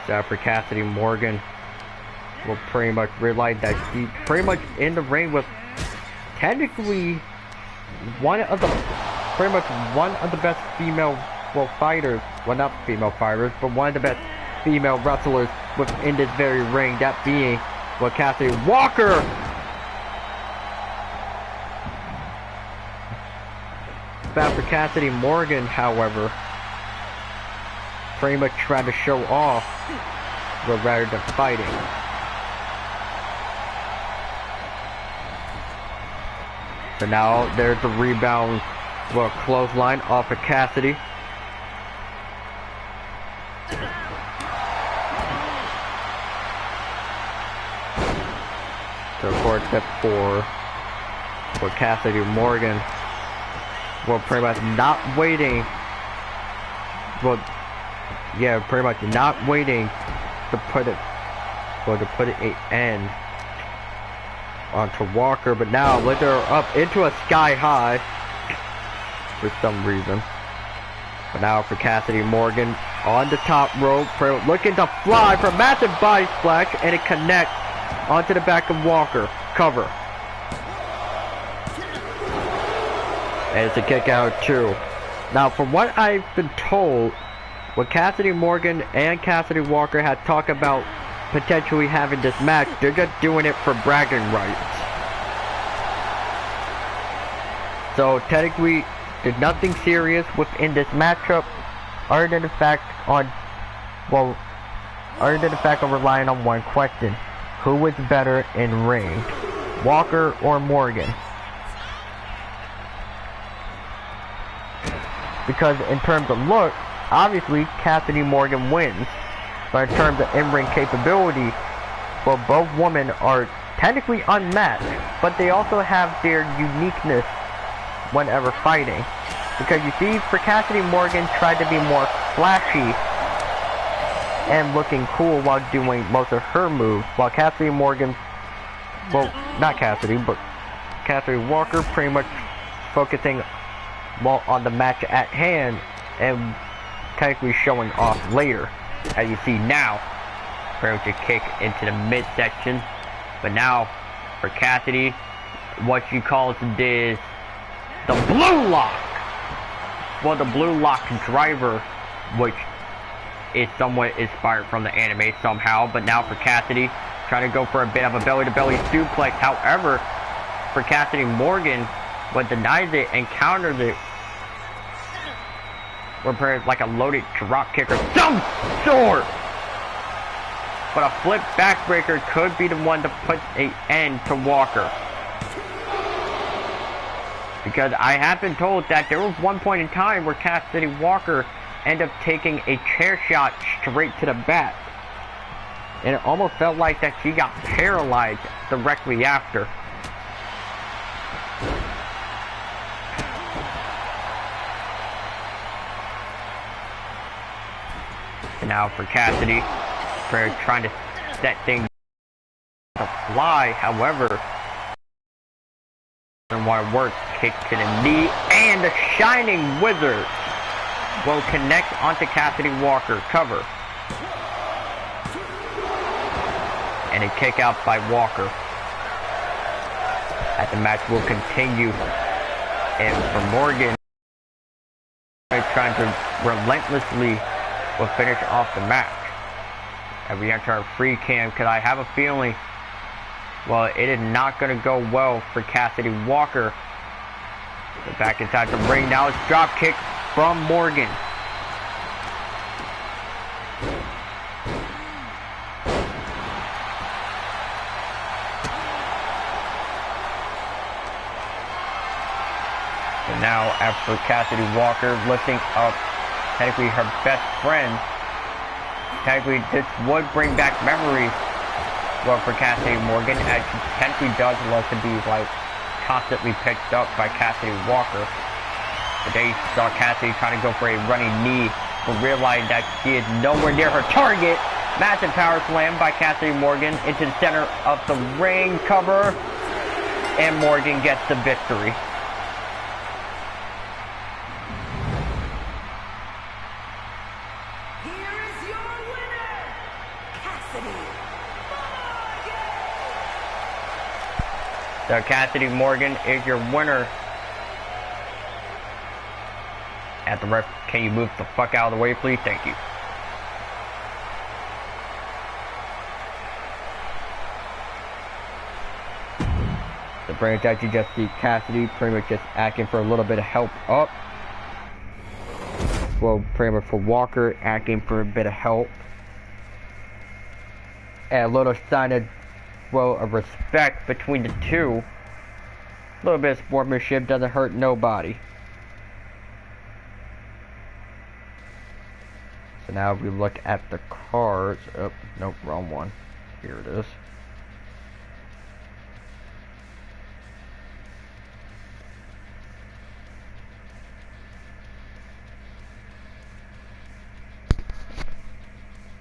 After Cassidy Morgan will pretty much realize that she's pretty much in the ring with technically pretty much one of the best female, well, fighters, well, not female fighters, but one of the best female wrestlers within this very ring, that being, well, Cassidy Walker. But after Cassidy Morgan, however, pretty much trying to show off rather than fighting. So now there's the rebound, well, clothesline off of Cassidy. So of course step 4 for Cassidy Morgan. Well, pretty much not waiting. Well, yeah, pretty much not waiting to put it, well, to put an end onto Walker, but now lift her up into a sky high for some reason. But now for Cassidy Morgan on the top rope, looking to fly for a massive body splash, and it connects onto the back of Walker. Cover. And it's a kick out too. Now from what I've been told, what Cassidy Morgan and Cassidy Walker had talked about potentially having this match, they're just doing it for bragging rights. So technically, there's nothing serious within this matchup, other than the fact of relying on one question: who was better in ring, Walker or Morgan? Because in terms of look, obviously Cassidy Morgan wins, but in terms of in-ring capability, well, both women are technically unmatched, but they also have their uniqueness whenever fighting. Because you see, for Cassidy Morgan tried to be more flashy and looking cool while doing most of her moves, while Cassidy Morgan, well, not Cassidy, but Cassidy Walker pretty much focusing more on the match at hand and technically showing off later. As you see now, pretty much a kick into the midsection. But now, for Cassidy, what she calls this, the blue lock. Well, the blue lock driver, which is somewhat inspired from the anime somehow. But now for Cassidy, trying to go for a bit of a belly-to-belly suplex. However, for Cassidy Morgan, what denies it and counters it, repairs like a loaded drop kicker. Jump sword! But a flip backbreaker could be the one to put an end to Walker. Because I have been told that there was one point in time where Cassidy Walker ended up taking a chair shot straight to the back. And it almost felt like that she got paralyzed directly after. And now for Cassidy, for trying to set things to fly, however, doesn't want to work. Kick to the knee, and the Shining Wizard will connect onto Cassidy Walker. Cover. And a kick out by Walker. As the match will continue. And for Morgan, trying to relentlessly will finish off the match. And we enter our free cam, because I have a feeling, well, it is not going to go well for Cassidy Walker. So back inside the ring now, it's drop kick from Morgan. And now after Cassidy Walker lifting up technically her best friend, technically this would bring back memories, well, for Cassidy Morgan, as she potentially does love to be like constantly picked up by Cassidy Walker. Today saw Cassidy trying to go for a running knee, but realized that she is nowhere near her target. Massive power slam by Cassidy Morgan into the center of the ring. Cover, and Morgan gets the victory. So Cassidy Morgan is your winner. At the ref, can you move the fuck out of the way, please? Thank you. The branch that you just see Cassidy pretty much just acting for a little bit of help up. Well, pretty much for Walker acting for a bit of help. And a little sign of, well, of respect between the two. A little bit of sportsmanship doesn't hurt nobody. So now we look at the cards. Oh, nope, wrong one. Here it is.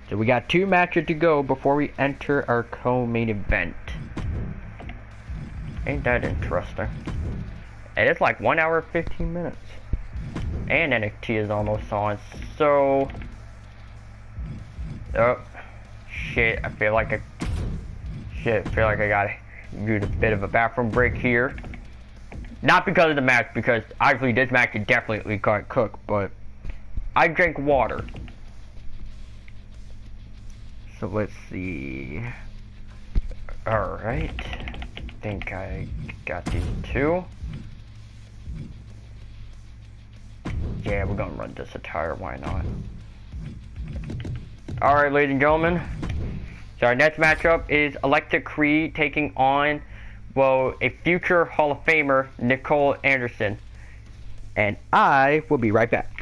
So we got 2 matches to go before we enter our co-main event. Ain't that interesting? And it's like 1 hour 15 minutes. and NXT is almost on. So, oh shit! I feel like I gotta use a bit of a bathroom break here. Not because of the match, because obviously this match is definitely got cooked, but I drank water. So let's see. Alright. I think I got these two. Yeah, we're gonna run this attire, why not? Alright, ladies and gentlemen. So our next matchup is Alexa Creed taking on, well, a future Hall of Famer, Nicole Anderson. And I will be right back.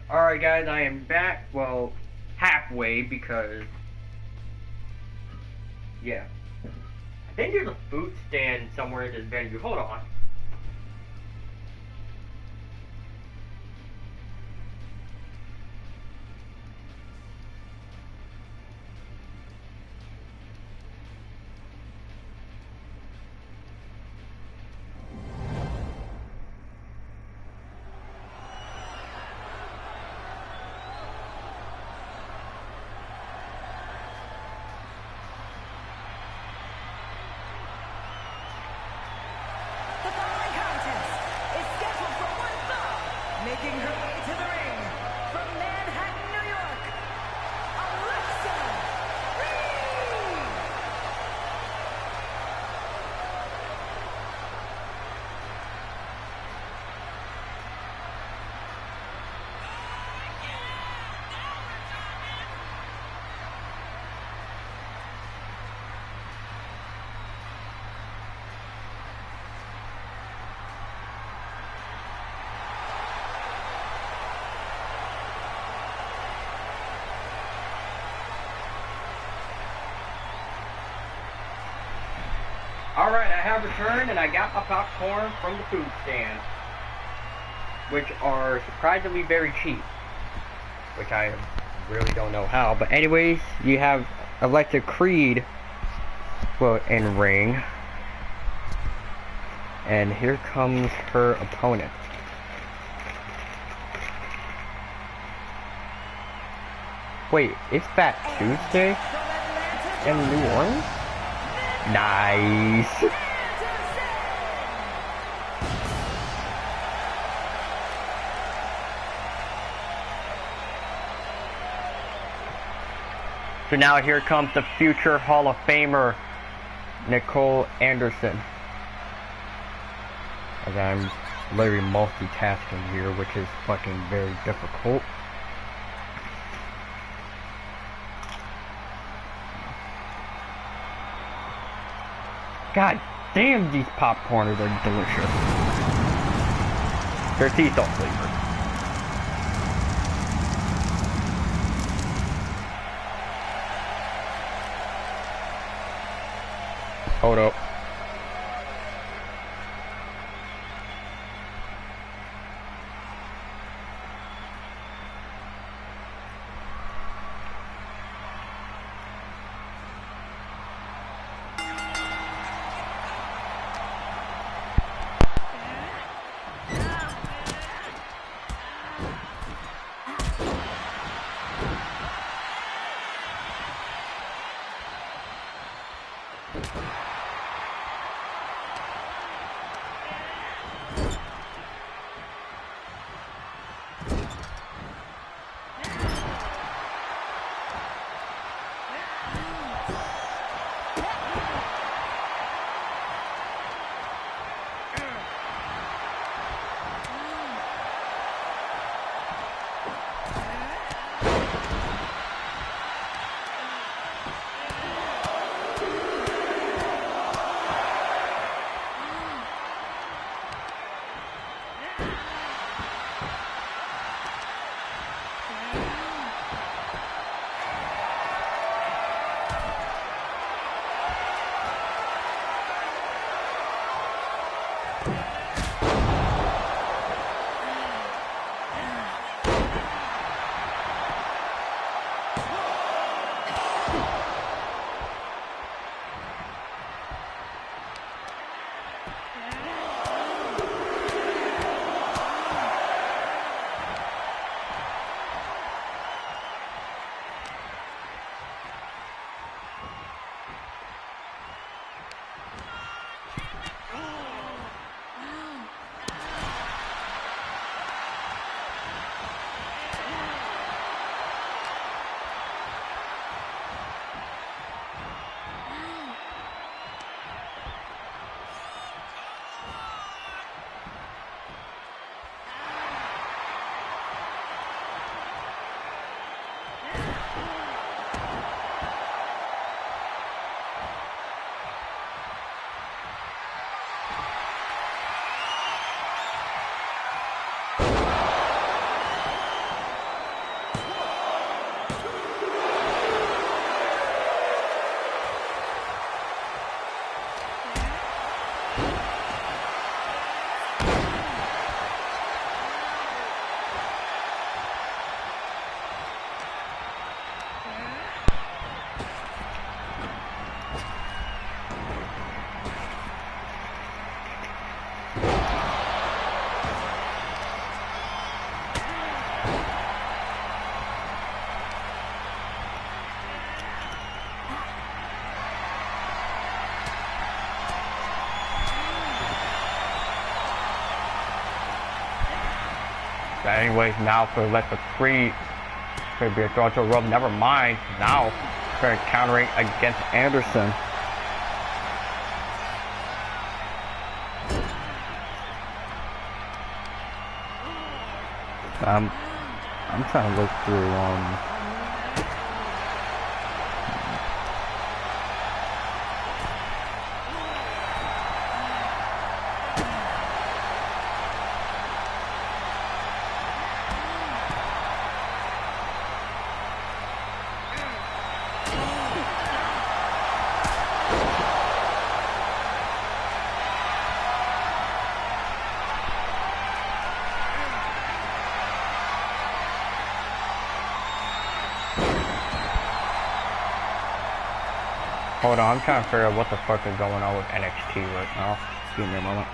Alright guys, I am back, well, halfway, because, yeah. I think there's a food stand somewhere in this venue, hold on. Making her way to the ring from Manhattan, New York, Alexa Reed! Alright, I have returned and I got my popcorn from the food stand, which are surprisingly very cheap, which I really don't know how, but anyways, you have Alexa Creed, well, in ring, and here comes her opponent. Wait, it's Fat Tuesday in New Orleans? Nice. So now here comes the future Hall of Famer, Nicole Anderson. As I'm literally multitasking here, which is fucking very difficult. God damn, these popcorners are delicious. They're sea salt flavored. Hold up. But anyways, now for left for 3. Could be a throw to a rope. Never mind. Now, they're countering against Anderson. I'm trying to look through Hold on, I'm trying to figure out what the fuck is going on with NXT right now. Give me a moment.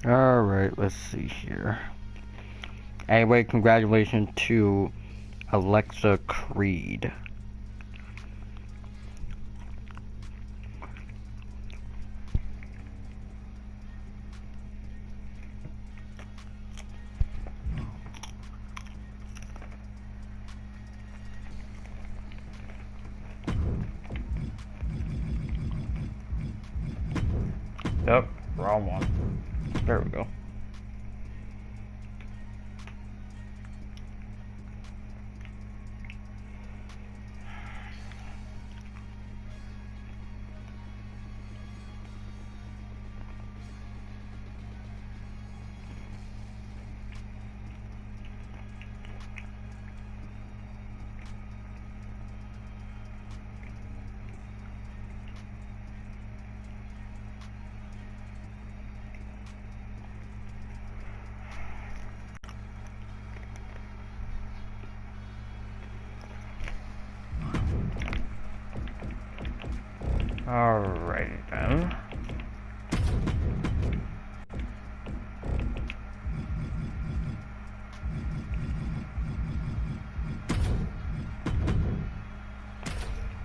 Alright, let's see here. Anyway, congratulations to Alexa Creed. Yep, wrong one. There we go. Alrighty then.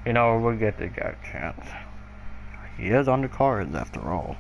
You know, we'll get the guy a chance. He is on the cards after all.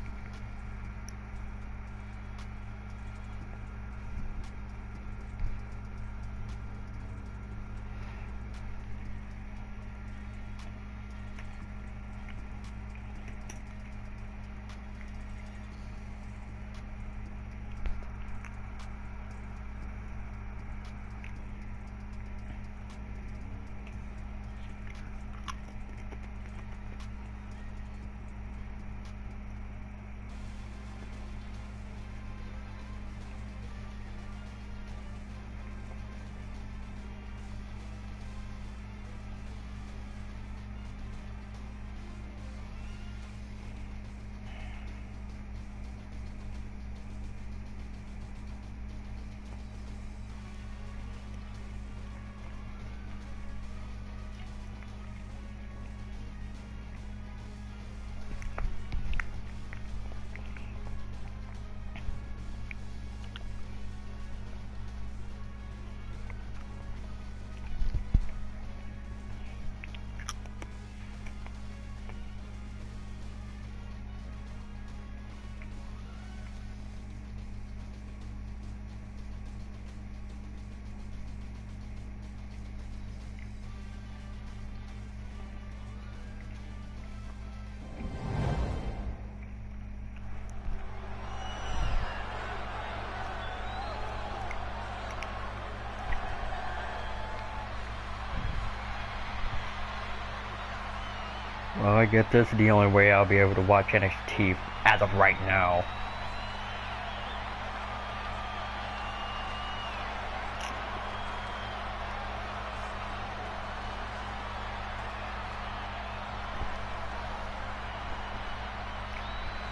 Well, I guess this is the only way I'll be able to watch NXT as of right now.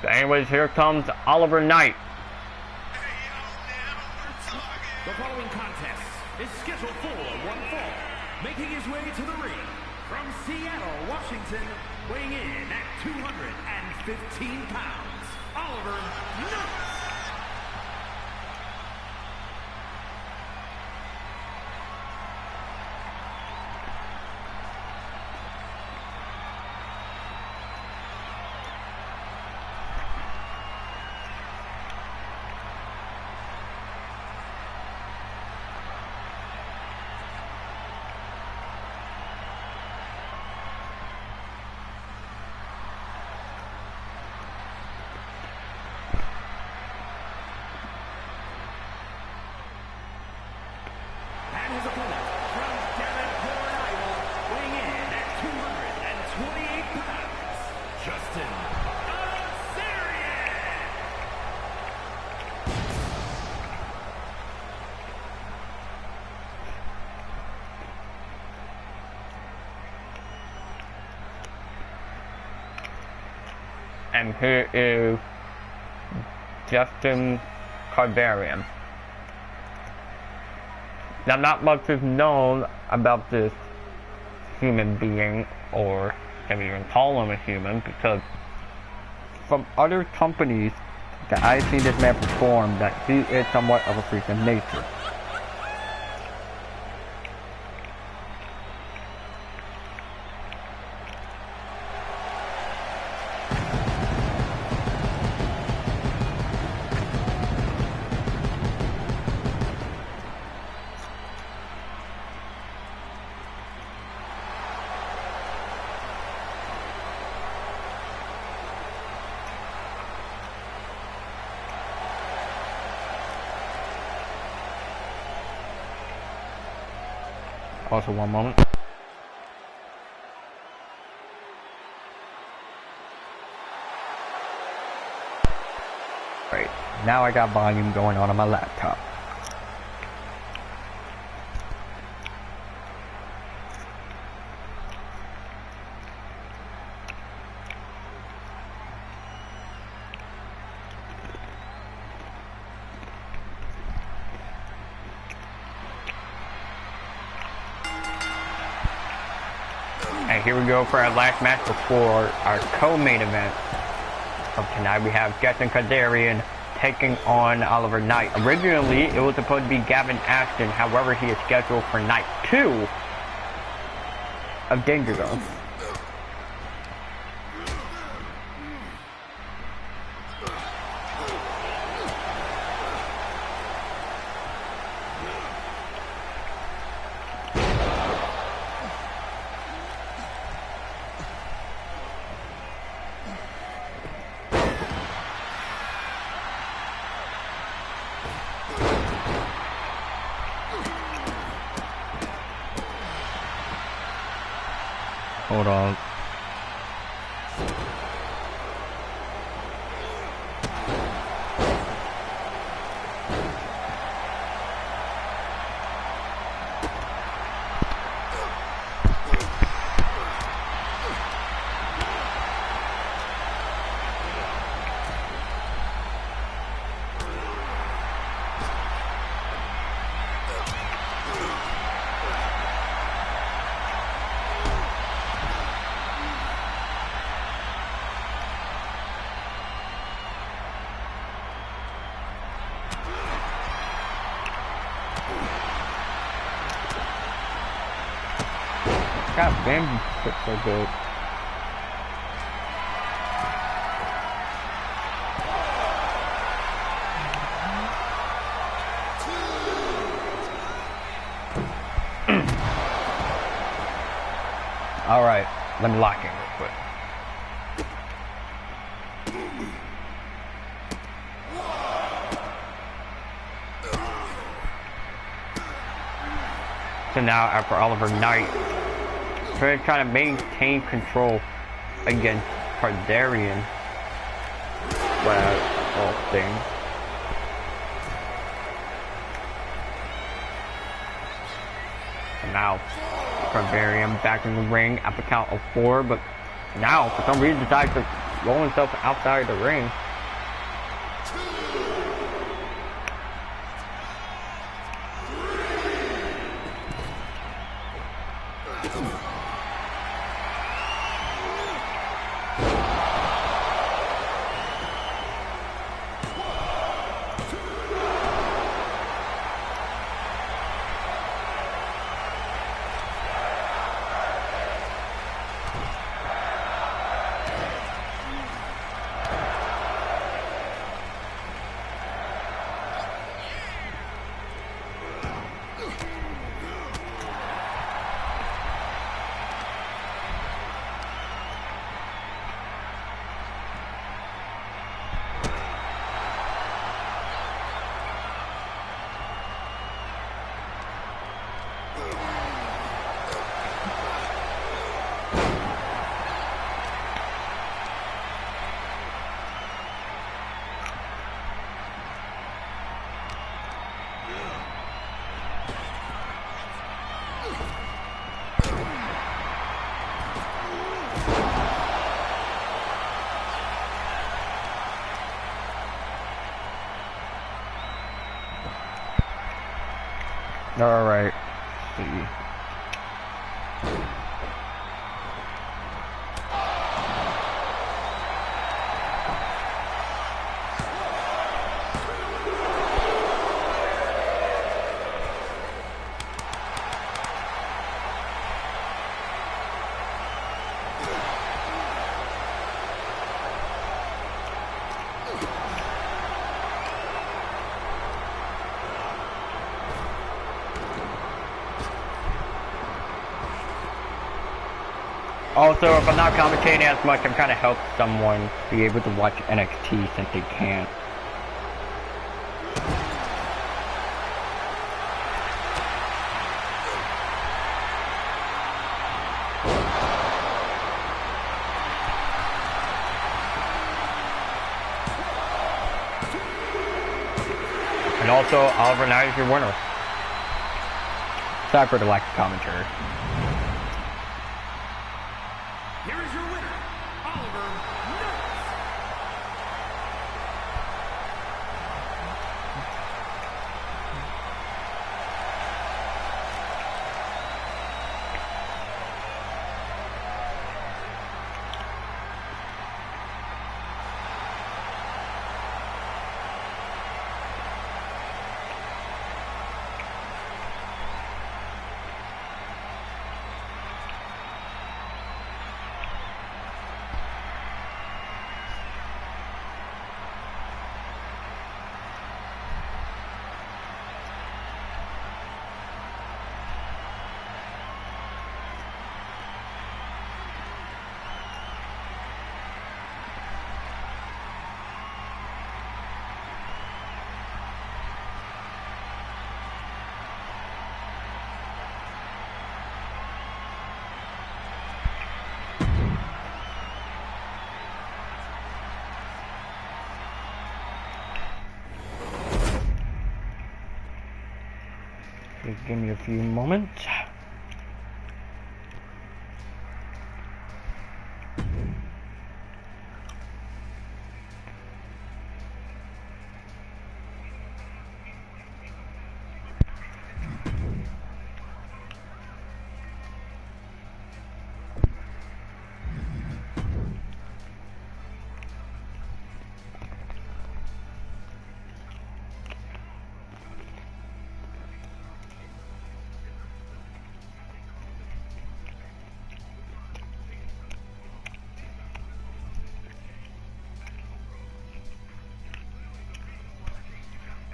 So anyways, here comes Oliver Knight. The following contest is scheduled for one fall. Making his way to the ring from Seattle, Washington, weighing in at 215 pounds, Oliver Knight. And here is Justin Carbarian. Now, not much is known about this human being, or can we even call him a human, because from other companies that I've seen this man perform, that he is somewhat of a freak of nature. Also, one moment. Right, now I got volume going on my laptop. And here we go for our last match before our co-main event of tonight. We have Justin Kazarian taking on Oliver Knight. Originally, it was supposed to be Gavin Ashton. However, he is scheduled for night 2 of Danger Zone. Hold on. God damn, you fit so good. Alright, let me lock in real quick. So now after Oliver Knight, we're trying to maintain control against Kazarian. Well, all things. And now Kazarian back in the ring at the count of 4, but now for some reason decides to roll himself outside the ring. Alright. Also, if I'm not commentating as much, I'm trying to help someone be able to watch NXT since they can't. And also, Oliver Knight is your winner. Sorry for the lack of commentary. Here is your winner, Oliver Knight. Give me a few moments.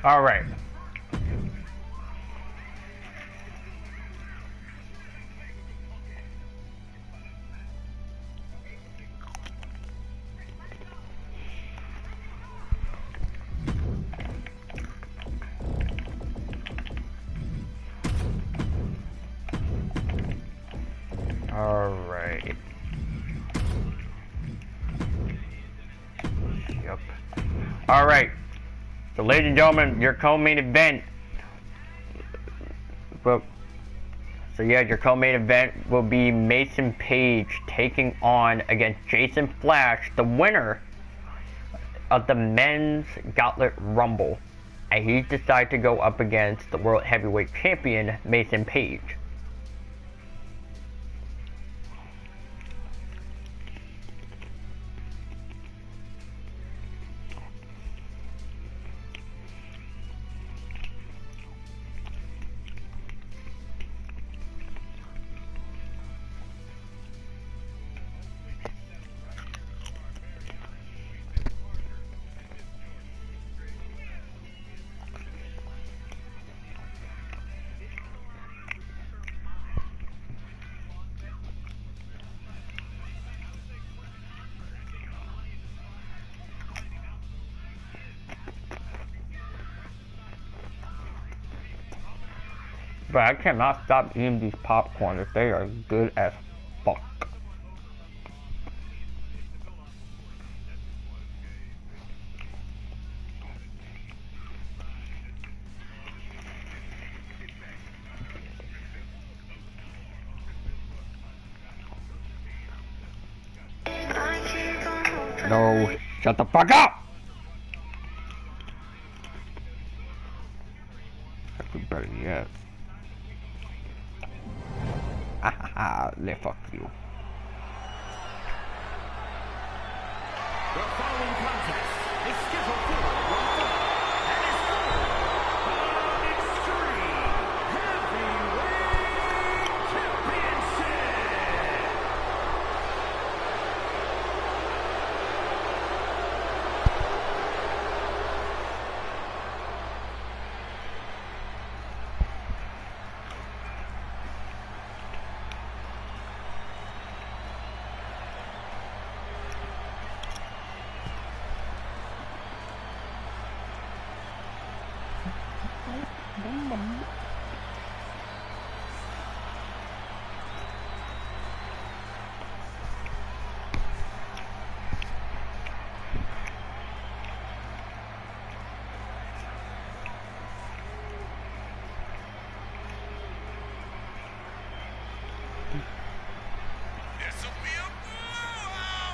All right. All right. Yep. All right. So, ladies and gentlemen, your co-main event. Well, so yeah, your co-main event will be Mason Page taking on against Jason Flash, the winner of the Men's Gauntlet Rumble, and he's decided to go up against the World Heavyweight Champion Mason Page. But I cannot stop eating these popcorns. They are good as fuck. No, shut the fuck up! That's better yet. Fuck you. The following contest is scheduled for one fall and is for the Extreme Heavyweight Championship.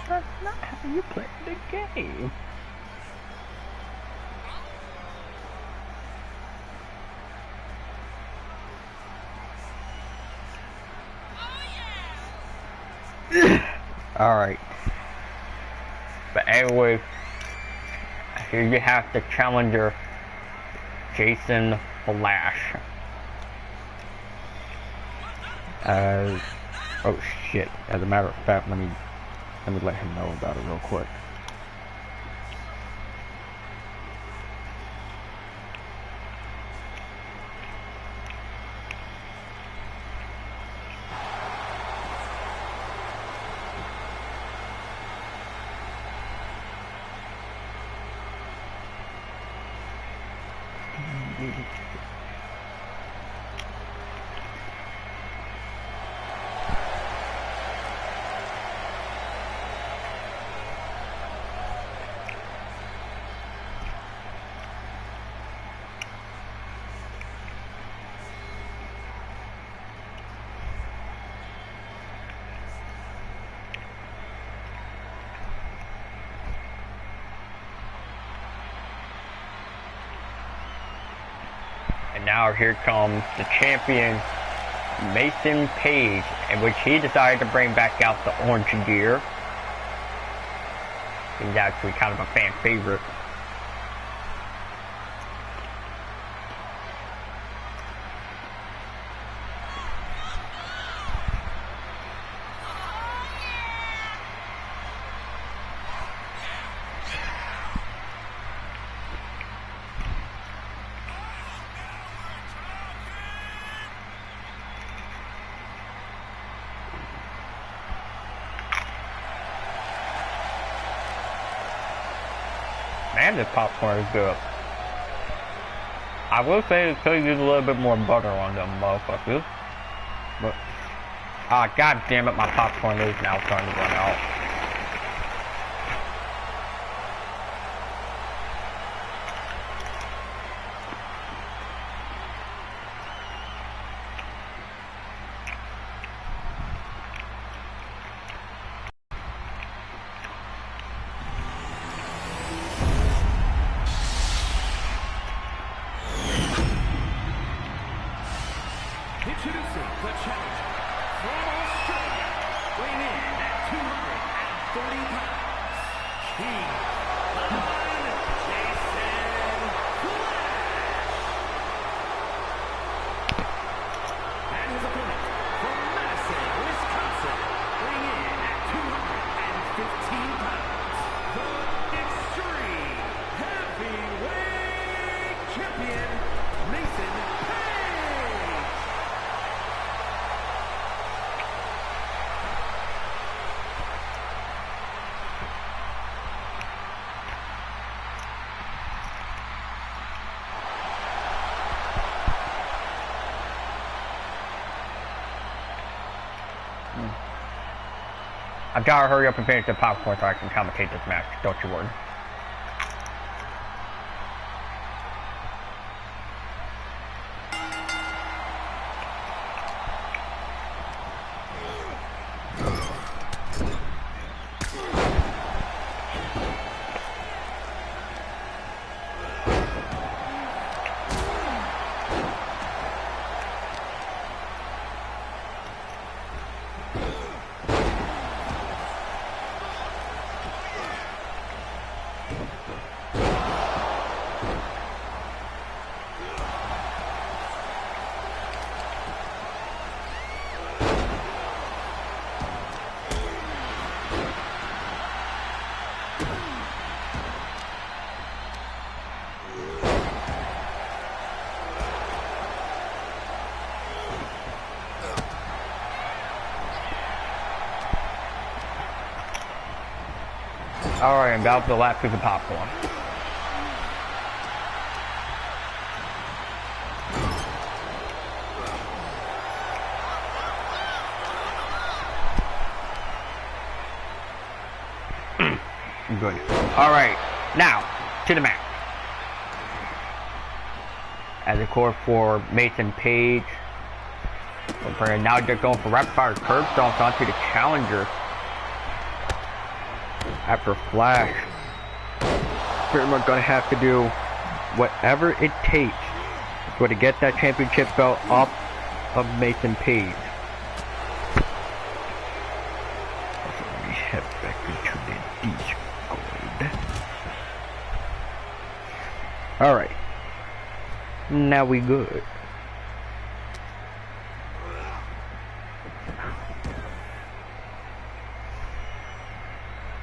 That's not how you play the game. Alright. But anyway, here you have the challenger, Jason Flash. Oh shit. As a matter of fact, let me let him know about it real quick. And now here comes the champion, Mason Page, in which he decided to bring back out the orange gear. He's actually kind of a fan favorite. Man, this popcorn is good. I will say it could use a little bit more butter on them motherfuckers. But, god damn it, my popcorn is now starting to run out. Introducing the challenger from Australia, weighing in at 230 pounds, King Jason Flash. And his opponent from Madison, Wisconsin, weighing in at 215 pounds, the Extreme Heavyweight Champion, Mason Page. I've got to hurry up and finish the popcorn so I can commentate this match. Don't you worry. Alright, I'm about the last piece of popcorn. looking good. Alright, now, to the match. As a core for Mason Page. Now they're going for rapid fire curb stomps onto the challenger. After Flash. Pretty much gonna have to do whatever it takes to get that championship belt off of Mason Page. So let me head back into the Discord. Alright. Now we good.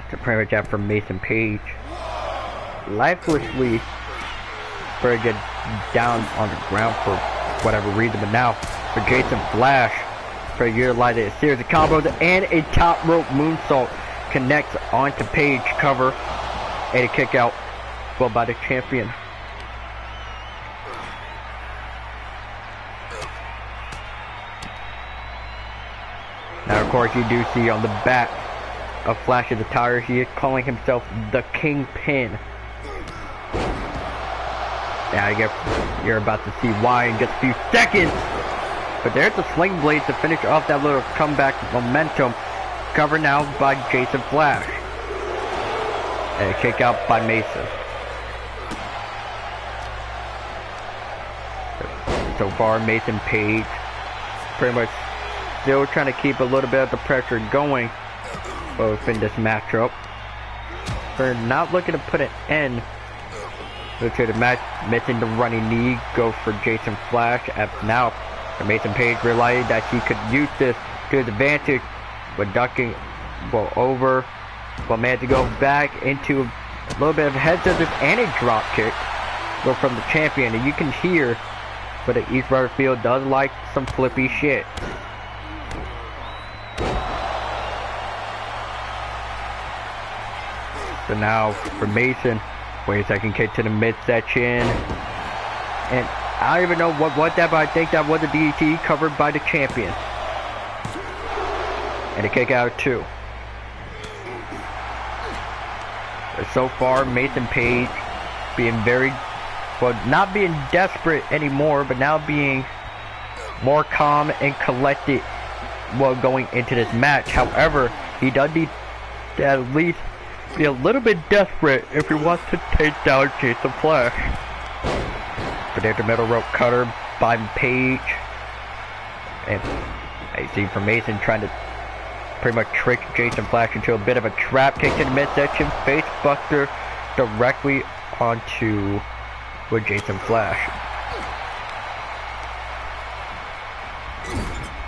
To pretty much after Mason Page. Lifelessly for get down on the ground for whatever reason, but now for Jason Flash for utilize a series of combos and a top rope moonsault connects onto Page cover and a kick out well by the champion. Now of course you do see on the back of Flash's attire he is calling himself the Kingpin. Yeah, I guess you're about to see why in just a few seconds. But there's the sling blade to finish off that little comeback momentum. Covered now by Jason Flash. And a kick out by Mason. So far, Mason Page pretty much still trying to keep a little bit of the pressure going both in this matchup. They're not looking to put an end to the match, missing the running knee, go for Jason Flash. Now, Mason Page realized that he could use this to his advantage with ducking well over, but managed to go back into a little bit of head scissors and a drop kick go from the champion. And you can hear, but the East Rutherford does like some flippy shit. So now for Mason, wait a second, kick to the midsection. And I don't even know what that, but I think that was a DDT covered by the champion. And a kick out too. So far, Mason Page being very, well, not being desperate anymore, but now being more calm and collected while going into this match. However, he does need to at least be a little bit desperate if he wants to take down Jason Flash. But there's the middle rope cutter by Page. And I see from Mason trying to pretty much trick Jason Flash into a bit of a trap kick to the midsection. Face buster directly onto with Jason Flash.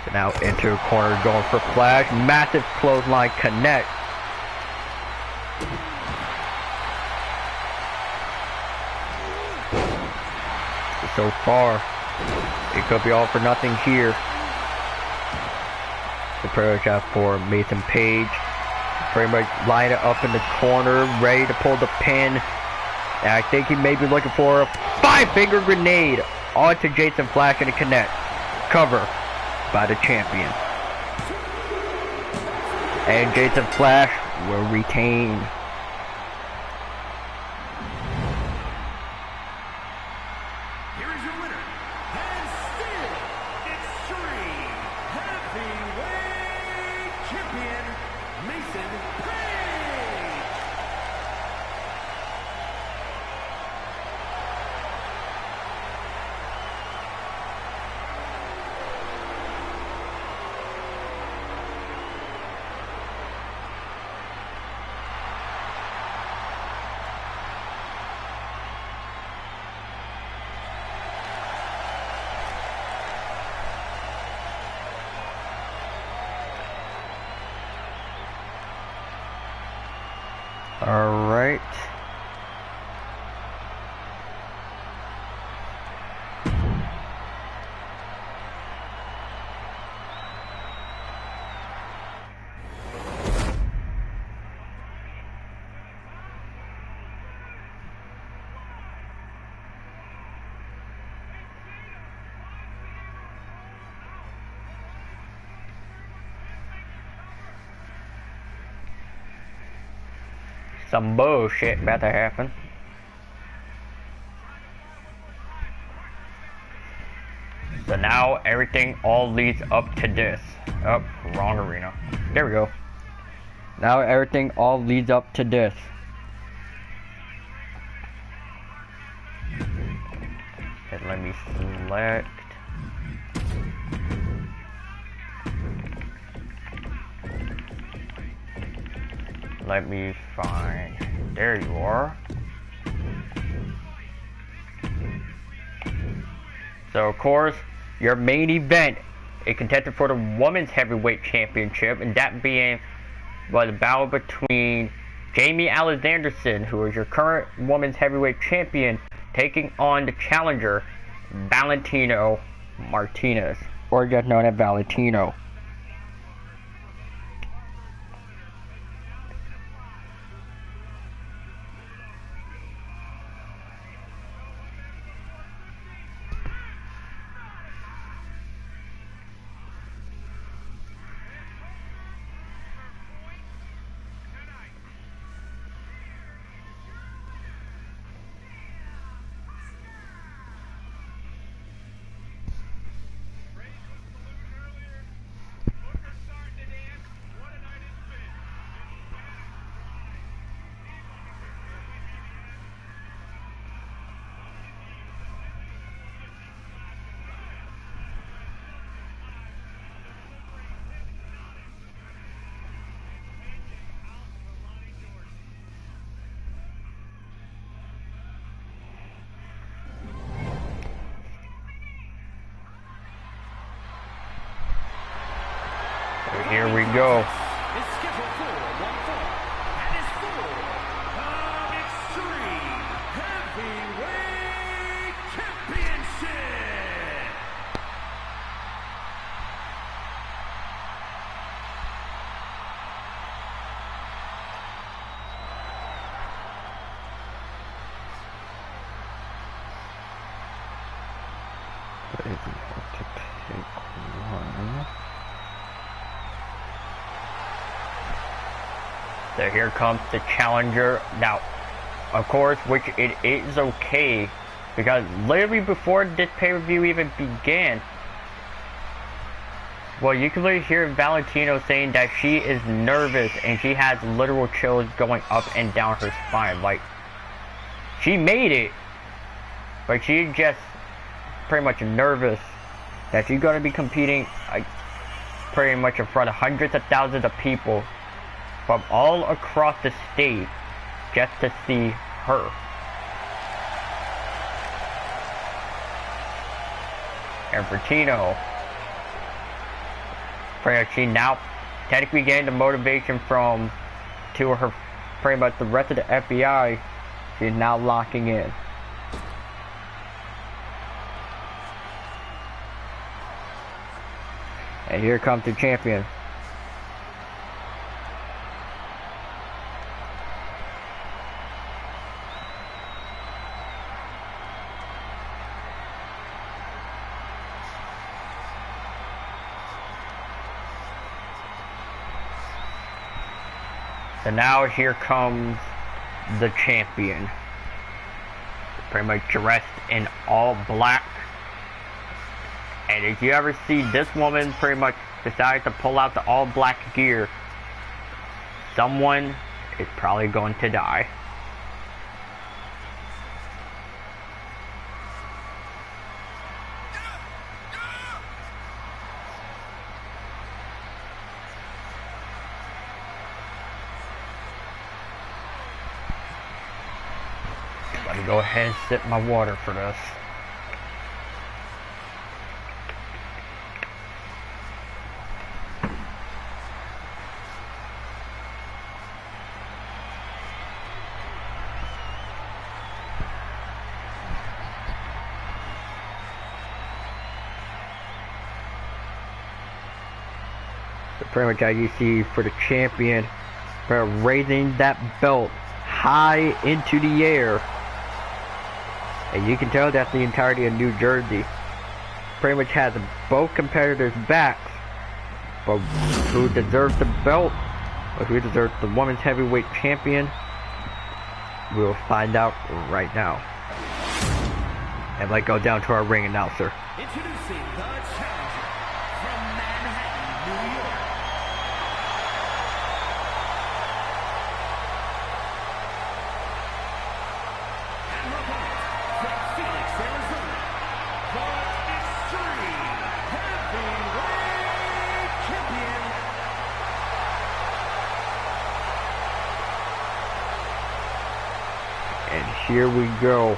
So now into a corner going for Flash. Massive clothesline connect. So far, it could be all for nothing here. The prayer shot for Mason Page. Pretty much line it up in the corner, ready to pull the pin. And I think he may be looking for a 5-finger grenade onto Jason Flash and a connect. Cover by the champion. And Jason Flash will retain. some bullshit about to happen. So now everything all leads up to this. Oh, wrong arena. There we go. Now everything all leads up to this. And let me select. Let me find. There you are. So of course, your main event, a contender for the Women's Heavyweight Championship, and that being the battle between Jamie Alexanderson, who is your current Women's Heavyweight Champion, taking on the challenger, Valentino Martinez, or just known as Valentino. Here we go. It's scheduled for one fall, and it's for the Extreme Heavyweight Championship. So here comes the challenger. Now, of course, which it is okay, because literally before this pay-per-view even began, well, you can literally hear Valentino saying that she is nervous and she has literal chills going up and down her spine. Like, she made it, but she's just pretty much nervous that she's going to be competing pretty much in front of hundreds of thousands of people from all across the state just to see her. And for Tino, she now technically getting the motivation from to her, pretty much the rest of the FBI. She's now locking in. And here comes the champion. So now here comes the champion, pretty much dressed in all black. And if you ever see this woman pretty much decide to pull out the all black gear, someone is probably going to die. Let me go ahead and sip my water for this. So pretty much as you see for the champion, raising that belt high into the air. And you can tell that's the entirety of New Jersey. Pretty much has both competitors' backs. But who deserves the belt, or who deserves the women's heavyweight champion, We'll find out right now. And let's go down to our ring announcer. Introducing the challenger from Manhattan, New York. And her opponent from Phoenix, Arizona, the Extreme Heavyweight Champion. And here we go.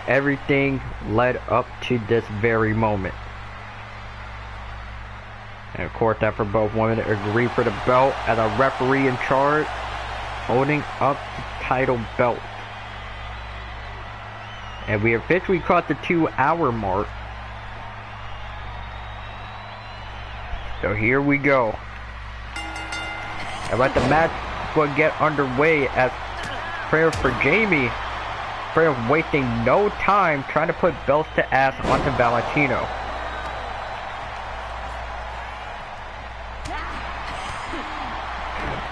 Everything led up to this very moment. And of course, after both women agree for the belt as a referee in charge, holding up the title belt. And we officially crossed the 2-hour mark. So here we go. And let the match will get underway as prayer for Jamie. Prayer wasting no time trying to put belts to ass onto Valentino.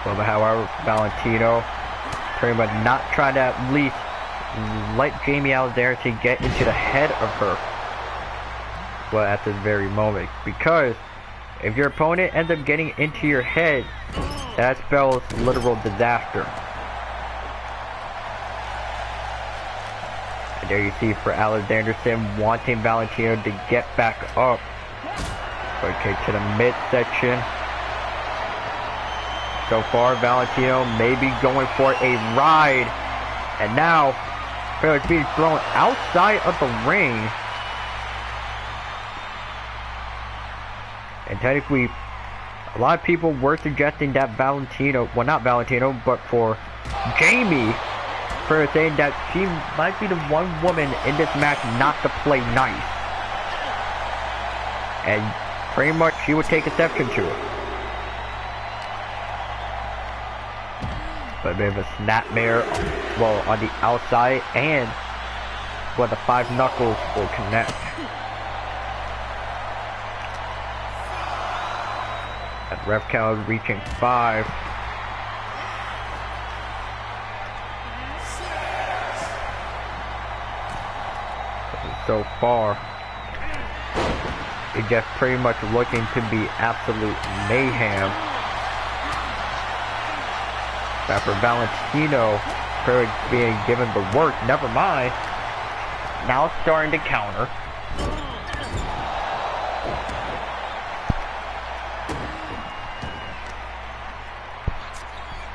Well, however, Valentino pretty much not trying to at least let Jamie out there to get into the head of her. Well, at this very moment, because if your opponent ends up getting into your head, that spells literal disaster. And there you see for Alex Anderson wanting Valentino to get back up. Quick kick to the midsection. So far, Valentino may be going for a ride. And now, Felix being thrown outside of the ring. And technically, a lot of people were suggesting that Valentino, well not Valentino, but for Jamie, for saying that she might be the one woman in this match not to play nice. And pretty much she would take exception to it. But a bit of a snapmare, well, on the outside, and well, the 5 knuckles will connect. At ref count reaching 5. So far, it's just pretty much looking to be absolute mayhem. After Valentino being given the work, never mind. Now starting to counter.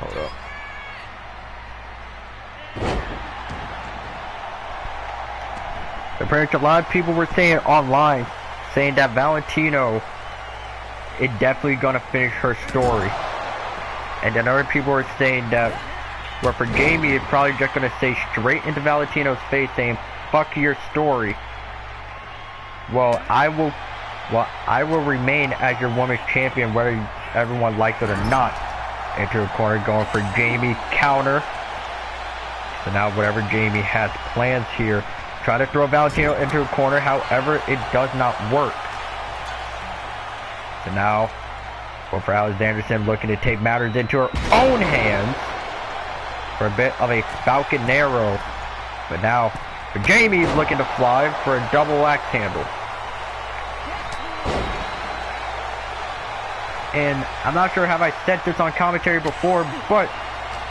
Hold up. Apparently, a lot of people were saying online, saying that Valentino is definitely gonna finish her story. And then other people were saying that, well, for Jamie, it's probably just gonna say straight into Valentino's face, saying, "Fuck your story." Well, I will remain as your women's champion, whether everyone likes it or not. Into a corner, going for Jamie, counter. So now, whatever Jamie has plans here, try to throw Valentino into a corner. However, it does not work. So now, well, for Alex Anderson looking to take matters into her own hands for a bit of a Falconero. But now, for Jamie looking to fly for a double axe handle. And I'm not sure have I said this on commentary before, but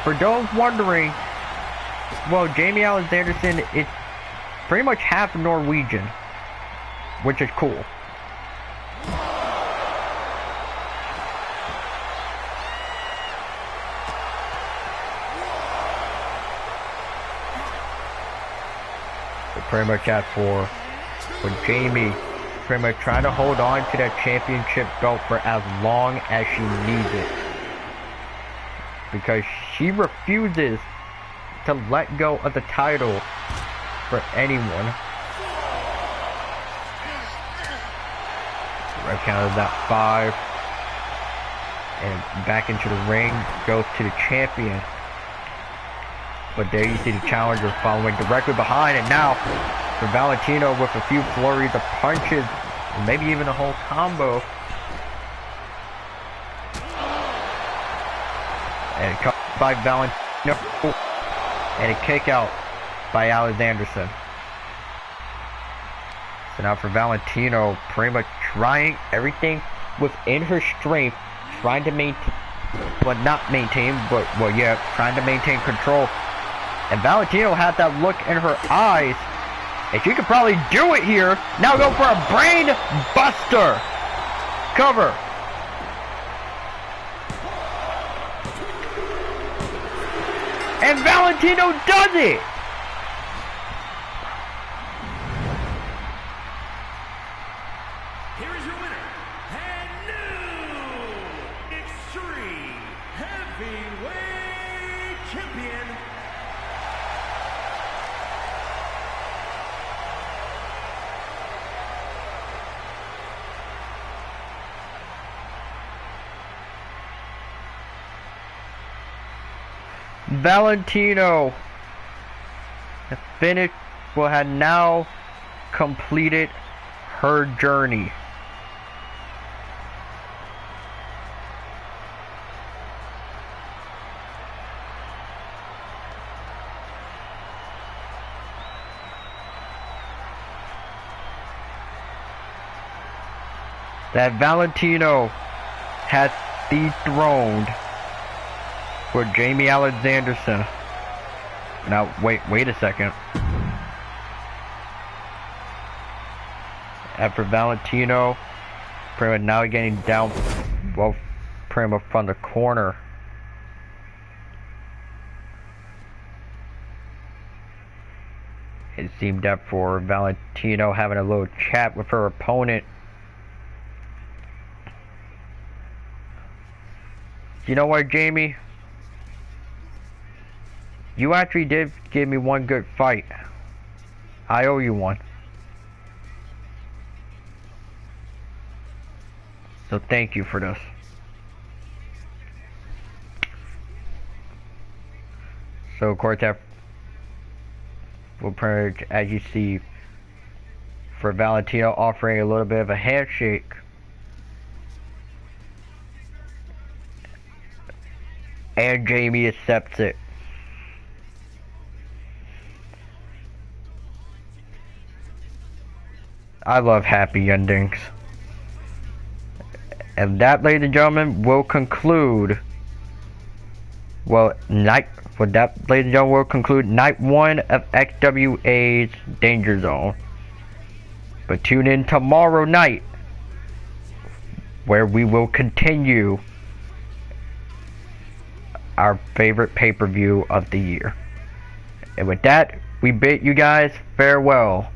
for those wondering, well, Jamie Alex Anderson is pretty much half Norwegian, which is cool. Pretty much that for Jamie, pretty much trying to hold on to that championship belt for as long as she needs it, because she refuses to let go of the title for anyone. Red count is that 5, and back into the ring goes to the champion. But there you see the challenger following directly behind, and now for Valentino with a few flurries of punches, maybe even a whole combo. And it comes by Valentino. And a kick out by Alexanderson. So now for Valentino, pretty much trying everything within her strength, trying to maintain, well, not maintain, but, well, yeah, trying to maintain control. And Valentino had that look in her eyes, and she could probably do it here. Now go for a brain buster. Cover. And Valentino does it. Here is your winner, and new Extreme Heavyweight Champion, Valentino finished, well, had now completed her journey. That Valentino has dethroned for Jamie Alexanderson. Now, wait a second. After Valentino, pretty much now getting down, well, pretty much from the corner. It seemed that for Valentino having a little chat with her opponent. You know what, Jamie? You actually did give me one good fight. I owe you one. So thank you for this. So of course, that will pretty much, as you see, for Valentino offering a little bit of a handshake. And Jamie accepts it. I love happy endings. And that, ladies and gentlemen, will conclude, well, ladies and gentlemen, will conclude night 1 of XWA's Danger Zone. But tune in tomorrow night, where we will continue our favorite pay-per-view of the year. And with that, we bid you guys farewell.